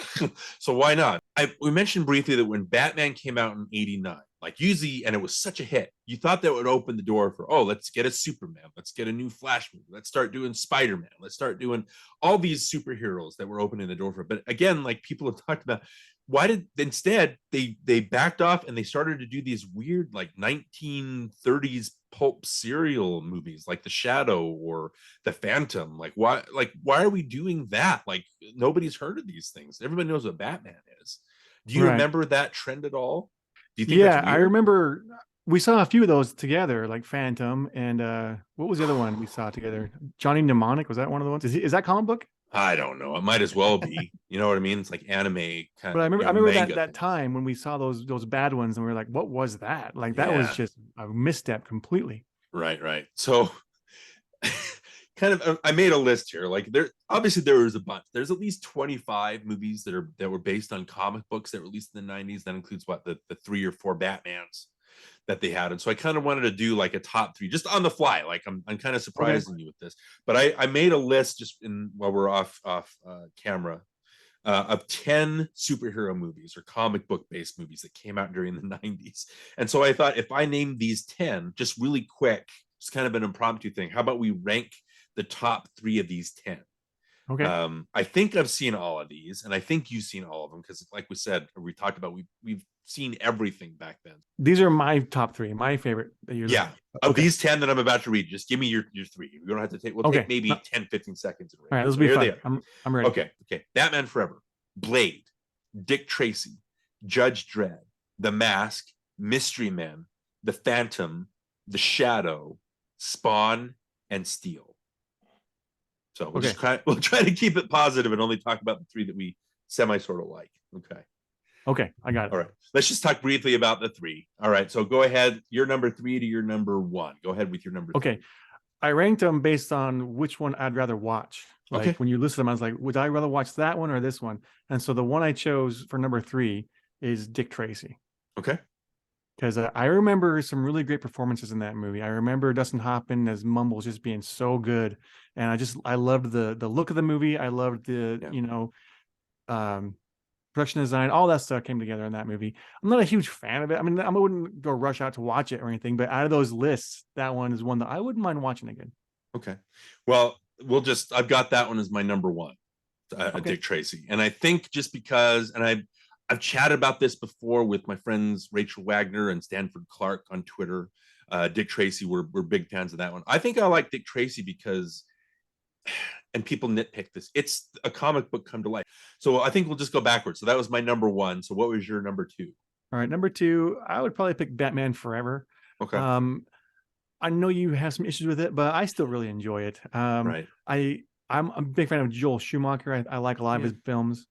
so why not? We mentioned briefly that when Batman came out in '89, like usually, and it was such a hit, you thought that would open the door for, let's get a Superman, let's get a new Flash movie, let's start doing Spider-Man, let's start doing all these superheroes that were opening the door for. But again, like people have talked about, why did instead they backed off and they started to do these weird like 1930s pulp serial movies like The Shadow or The Phantom? Like why are we doing that? Like nobody's heard of these things. Everybody knows what Batman is. Do you remember that trend at all? Do you think that's weird? I remember we saw a few of those together, like Phantom and what was the other one we saw together? Johnny Mnemonic, was that one of the ones? Is that comic book? I don't know. It might as well be. You know what I mean? It's like anime kind but I of. remember that time when we saw those bad ones, and we were like, "What was that?" Like that was just a misstep completely. Right. So, kind of, I made a list here. Like there was a bunch. There's at least 25 movies that were based on comic books that were released in the '90s. That includes the 3 or 4 Batmans that they had. And so I kind of wanted to do like a top 3 just on the fly. Like I'm kind of surprising you with this, but I made a list just while we're off camera of 10 superhero movies or comic book based movies that came out during the 90s. And so I thought if I named these 10 just really quick, it's kind of an impromptu thing. How about we rank the top 3 of these 10? Okay. I think I've seen all of these, and I think you've seen all of them because, like we said, we talked about, we've seen everything back then. These are my top 3, my favorite. Of these 10 that I'm about to read, just give me your 3. We don't have to take. We'll take maybe 10-15 seconds. All right, this will be fun. I'm ready. Okay. Batman Forever, Blade, Dick Tracy, Judge Dredd, The Mask, Mystery Men, The Phantom, The Shadow, Spawn, and Steel. So we'll try to keep it positive and only talk about the 3 that we semi sort of like. Okay, I got it. All right. Let's just talk briefly about the 3. All right. So go ahead. Your number 3 to your number 1. Go ahead with your number 3. Okay. I ranked them based on which one I'd rather watch. Like when you listed them, I was like, would I rather watch that one or this one? And so the one I chose for number 3 is Dick Tracy. Okay. Because I remember some really great performances in that movie. I remember Dustin Hoffman as Mumbles just being so good, and I loved the look of the movie. I loved the production design. All that stuff came together in that movie. I'm not a huge fan of it. I mean, I wouldn't go rush out to watch it or anything, but out of those lists, that one is one that I wouldn't mind watching again. Okay. Well, I've got that one as my number 1, Dick Tracy, and I think just because, and I've chatted about this before with my friends Rachel Wagner and Stanford Clark on Twitter. Dick Tracy, we're big fans of that one. I think I like Dick Tracy because, and people nitpick this, it's a comic book come to life. So I think we'll just go backwards. So that was my number 1. So what was your number 2? All right, number 2, I would probably pick Batman Forever. Okay. I know you have some issues with it, but I still really enjoy it. Right. I'm a big fan of Joel Schumacher. I like a lot of his films.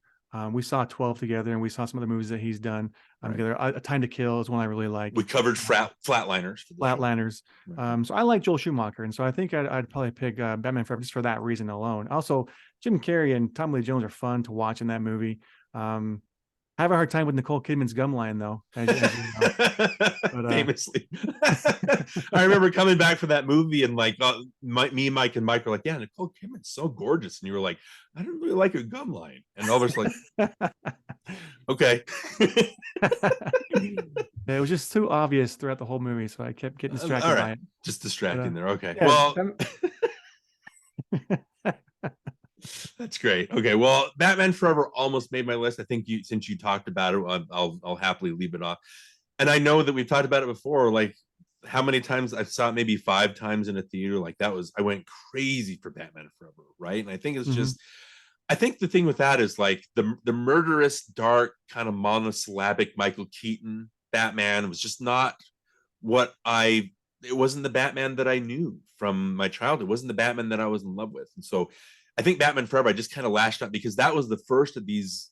We saw 12 together, and we saw some of the movies that he's done together. A Time to Kill is one I really like. We covered Flatliners. Right. So I like Joel Schumacher, and so I think I'd probably pick Batman Forever just for that reason alone. Also, Jim Carrey and Tommy Lee Jones are fun to watch in that movie. I have a hard time with Nicole Kidman's gum line, though. As you know. Famously. I remember coming back from that movie and like me, Mike, and Mike were like, yeah, Nicole Kidman's so gorgeous. And you were like, I don't really like her gum line. And all of us like, okay. It was just too obvious throughout the whole movie. So I kept getting distracted by it. Just distracting there. Okay. Yeah, well, that's great. Okay, well, Batman Forever almost made my list. I think since you talked about it, I'll happily leave it off. And I know that we've talked about it before. Like how many times I saw it, maybe 5 times in a theater. Like I went crazy for Batman Forever, right? And I think it's just, I think the thing with that is like the murderous, dark, kind of monosyllabic Michael Keaton Batman was just not it wasn't the Batman that I knew from my childhood. It wasn't the Batman that I was in love with. And so I think Batman Forever, I just kind of lashed out because that was the first of these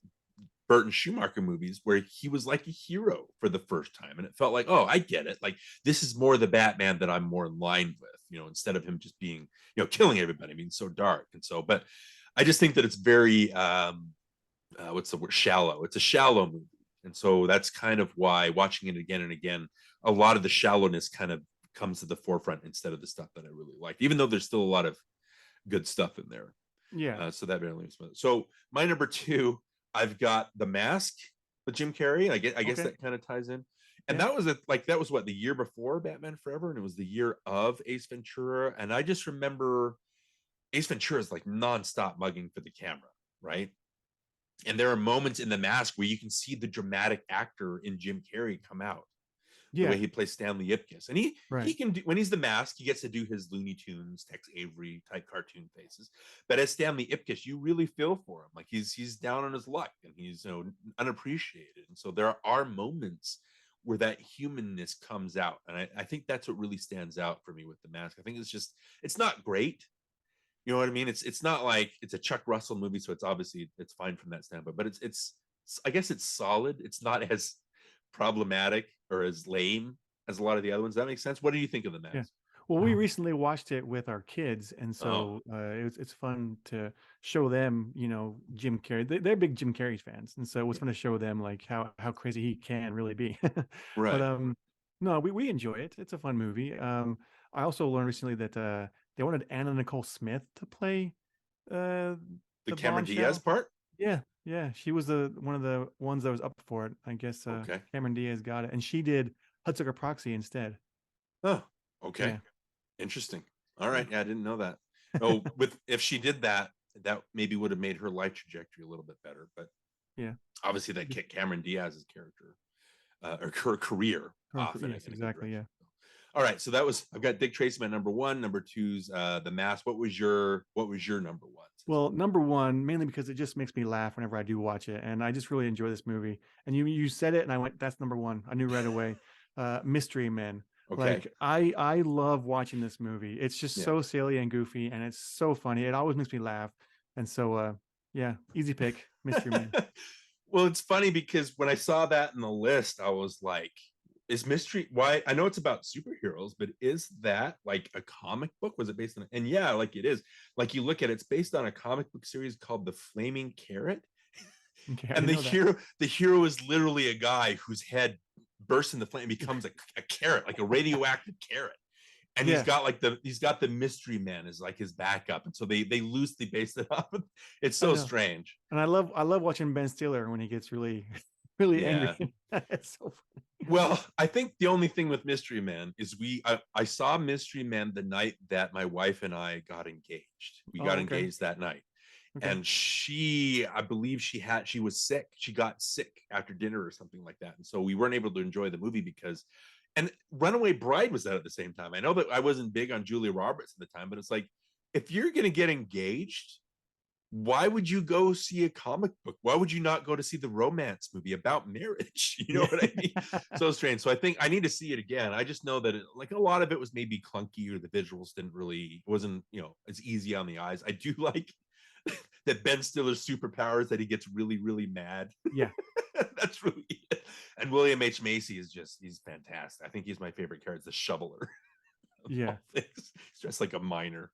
Burton Schumacher movies where he was like a hero for the first time, and it felt like, oh, I get it. Like this is more the Batman that I'm more in line with, instead of him just being, killing everybody, being so dark. And so, but I just think that it's very, what's the word? Shallow. It's a shallow movie. And so that's kind of why watching it again and again, a lot of the shallowness kind of comes to the forefront instead of the stuff that I really liked, even though there's still a lot of good stuff in there. Yeah. So that really was fun. So my number 2, I've got The Mask with Jim Carrey. I guess that kind of ties in. And that was what, the year before Batman Forever, and it was the year of Ace Ventura. And I just remember Ace Ventura is like nonstop mugging for the camera, right? And there are moments in The Mask where you can see the dramatic actor in Jim Carrey come out. The way he plays Stanley Ipkiss. And he can do, when he's the Mask, he gets to do his Looney Tunes, Tex Avery type cartoon faces. But as Stanley Ipkiss, you really feel for him. Like he's down on his luck and he's unappreciated. And so there are moments where that humanness comes out. And I think that's what really stands out for me with The Mask. I think it's not great. You know what I mean? It's not like it's a Chuck Russell movie, so it's fine from that standpoint. But it's I guess it's solid. It's not as problematic or as lame as a lot of the other ones. That makes sense. What do you think of The Mask? Yeah. Well, we recently watched it with our kids, and so it's fun to show them, Jim Carrey. They're big Jim Carrey fans, and so it was fun to show them like how crazy he can really be. Right. But no, we enjoy it. It's a fun movie. I also learned recently that they wanted Anna Nicole Smith to play the Cameron bombshell. Diaz part. Yeah, she was one of the ones that was up for it. I guess Cameron Diaz got it, and she did Hudsucker Proxy instead. Oh, okay, interesting. All right, I didn't know that. Oh, if she did that maybe would have made her life trajectory a little bit better. But obviously that kicked Cameron Diaz's character or her career off. Yes, exactly. Yeah. All right, so I've got Dick Tracy my number 1. Number 2's The Mask. What was your number 1? Well, number 1, mainly because it just makes me laugh whenever I do watch it, and I just really enjoy this movie. And you said it, and I went, "That's number 1." I knew right away. Mystery Men. Okay. Like I love watching this movie. It's just so silly and goofy, and it's so funny. It always makes me laugh. And so, easy pick, Mystery Men. Well, it's funny because when I saw that in the list, I was like, is mystery, why? I know it's about superheroes, but is that like a comic book? Was it based on? And yeah, like it is. Like you look at it, it's based on a comic book series called The Flaming Carrot. Okay, and the hero is literally a guy whose head bursts into flame and becomes a carrot, like a radioactive carrot. And he's got the Mystery Man as like his backup, and so they loosely based it off. It's so strange. And I love watching Ben Stiller when he gets really angry. It's so funny. Well, I think the only thing with Mystery Man is I saw Mystery Man the night that my wife and I got engaged. We got engaged that night. Okay. And I believe she was sick. She got sick after dinner or something like that. And so we weren't able to enjoy the movie and Runaway Bride was out at the same time. I know that I wasn't big on Julia Roberts at the time, but it's like, if you're going to get engaged, why would you go see a comic book? Why would you not go to see the romance movie about marriage? You know what I mean? So strange. So I think I need to see it again. I just know that a lot of it was maybe clunky, or the visuals wasn't as easy on the eyes. I do like that Ben Stiller's superpowers, that he gets really, really mad. Yeah. That's really it. And William H. Macy he's fantastic. I think he's my favorite character, the shoveler. Yeah. He's dressed like a miner.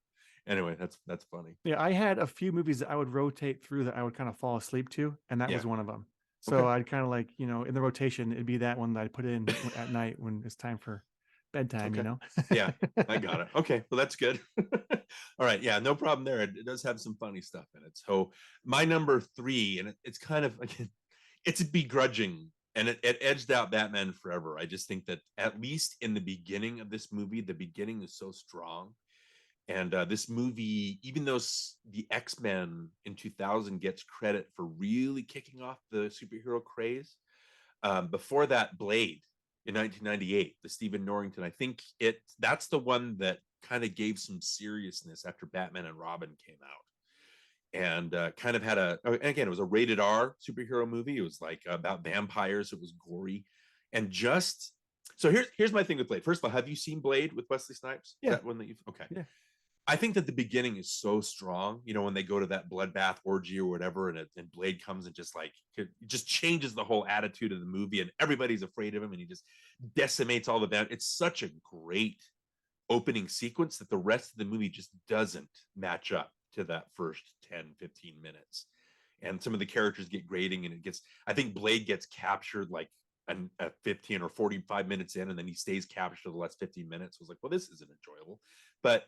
Anyway, that's funny. Yeah, I had a few movies that I would rotate through that I would kind of fall asleep to, and that was one of them. So I'd kind of like, in the rotation, it'd be that one that I'd put in at night when it's time for bedtime, Yeah, I got it. Okay, well, that's good. All right, yeah, no problem there. It does have some funny stuff in it. So my number 3, and it's kind of, again, it's begrudging, and it edged out Batman Forever. I just think that at least in the beginning of this movie, the beginning is so strong. And this movie, even though the X-Men in 2000 gets credit for really kicking off the superhero craze, before that, Blade in 1998, the Stephen Norrington, I think that's the one that kind of gave some seriousness after Batman and Robin came out. And kind of had again, it was a rated R superhero movie. It was like about vampires. It was gory. And so here's my thing with Blade. First of all, have you seen Blade with Wesley Snipes? Yeah. Is that one that you've, okay. Yeah. I think that the beginning is so strong, you know, when they go to that bloodbath orgy or whatever, and Blade comes and just like it just changes the whole attitude of the movie, and everybody's afraid of him, and he just decimates all the band. It's such a great opening sequence that the rest of the movie just doesn't match up to that first 10, 15 minutes. And some of the characters get grating, and I think Blade gets captured like at 15 or 45 minutes in, and then he stays captured for the last 15 minutes. I was like, well, this isn't enjoyable. But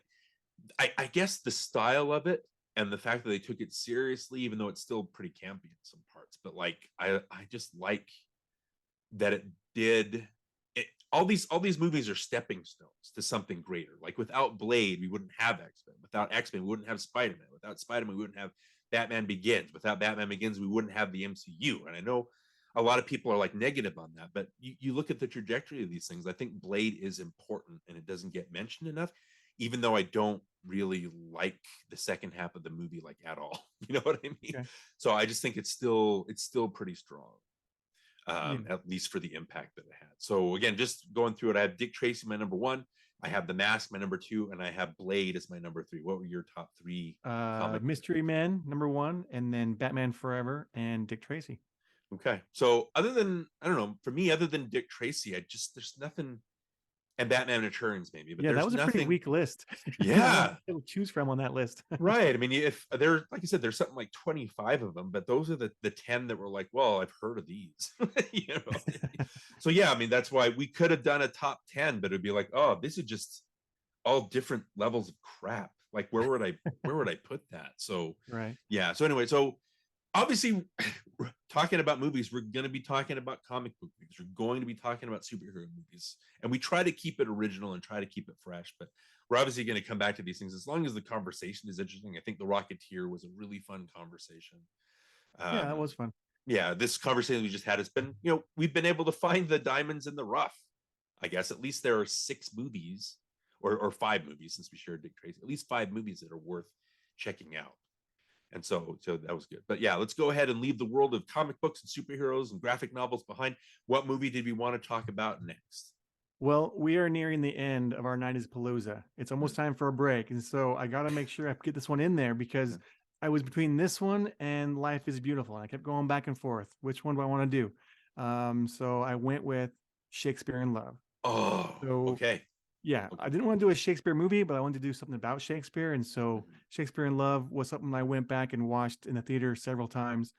I guess the style of it and the fact that they took it seriously, even though it's still pretty campy in some parts, but like I just like that it did it. All these movies are stepping stones to something greater. Like without Blade, we wouldn't have X-Men. Without X-Men, we wouldn't have Spider-Man. Without Spider-Man, we wouldn't have Batman Begins. Without Batman Begins, we wouldn't have the MCU. And I know a lot of people are like negative on that, but you look at the trajectory of these things. I think Blade is important, and it doesn't get mentioned enough, even though I don't really like the second half of the movie like at all. You know what I mean? Okay. So I just think it's still pretty strong, at least for the impact that it had. So again, just going through it, I have Dick Tracy my number 1, I have The Mask my number 2, and I have Blade as my number 3. What were your top 3? Mystery Man number 1, and then Batman Forever and Dick Tracy. Okay, so other than, I don't know, for me, other than Dick Tracy, there's nothing. And Batman Returns, maybe, but yeah, that was a pretty weak list. Yeah, to choose from on that list. Right. I mean, if there, like I said, there's something like 25 of them, but those are the 10 that were like, well, I've heard of these. You know. So yeah, I mean, that's why we could have done a top 10, but it'd be like, oh, this is just all different levels of crap. Like, where would I put that? So right. Yeah. So anyway, so obviously, talking about movies, we're going to be talking about comic book movies. We're going to be talking about superhero movies, and we try to keep it original and try to keep it fresh. But we're obviously going to come back to these things as long as the conversation is interesting. I think The Rocketeer was a really fun conversation. Yeah, that was fun. Yeah, this conversation we just had has been, you know, we've been able to find the diamonds in the rough. I guess at least there are 6 movies or 5 movies, since we shared Dick Tracy. At least 5 movies that are worth checking out. And so that was good. But yeah, let's go ahead and leave the world of comic books and superheroes and graphic novels behind. What movie did we want to talk about next? Well, we are nearing the end of our 90s Palooza. It's almost time for a break. And so I got to make sure I get this one in there, because I was between this one and Life is Beautiful. And I kept going back and forth. Which one do I want to do? So I went with Shakespeare in Love. Oh, so, okay. Yeah, I didn't want to do a Shakespeare movie, but I wanted to do something about Shakespeare. And so Shakespeare in Love was something I went back and watched in the theater several times.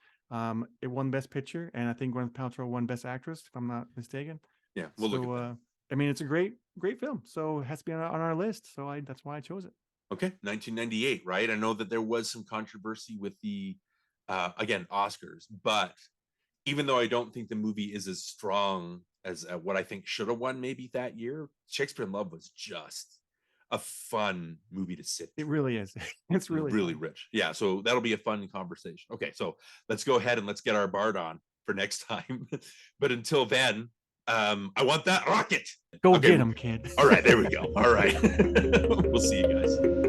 It won Best Picture, and I think Gwyneth Paltrow won Best Actress, if I'm not mistaken. Yeah, we'll look at that. I mean, it's a great film, so it has to be on our list. So that's why I chose it. Okay, 1998, right? I know that there was some controversy with the, again, Oscars, but even though I don't think the movie is as strong as what I think should have won maybe that year, Shakespeare in Love was just a fun movie to sit through. It really is. It's really rich. Yeah, so that'll be a fun conversation. Okay, so let's go ahead and let's get our Bard on for next time. But until then, I want that rocket. Go get him, kid. All right, there we go. All right. We'll see you guys.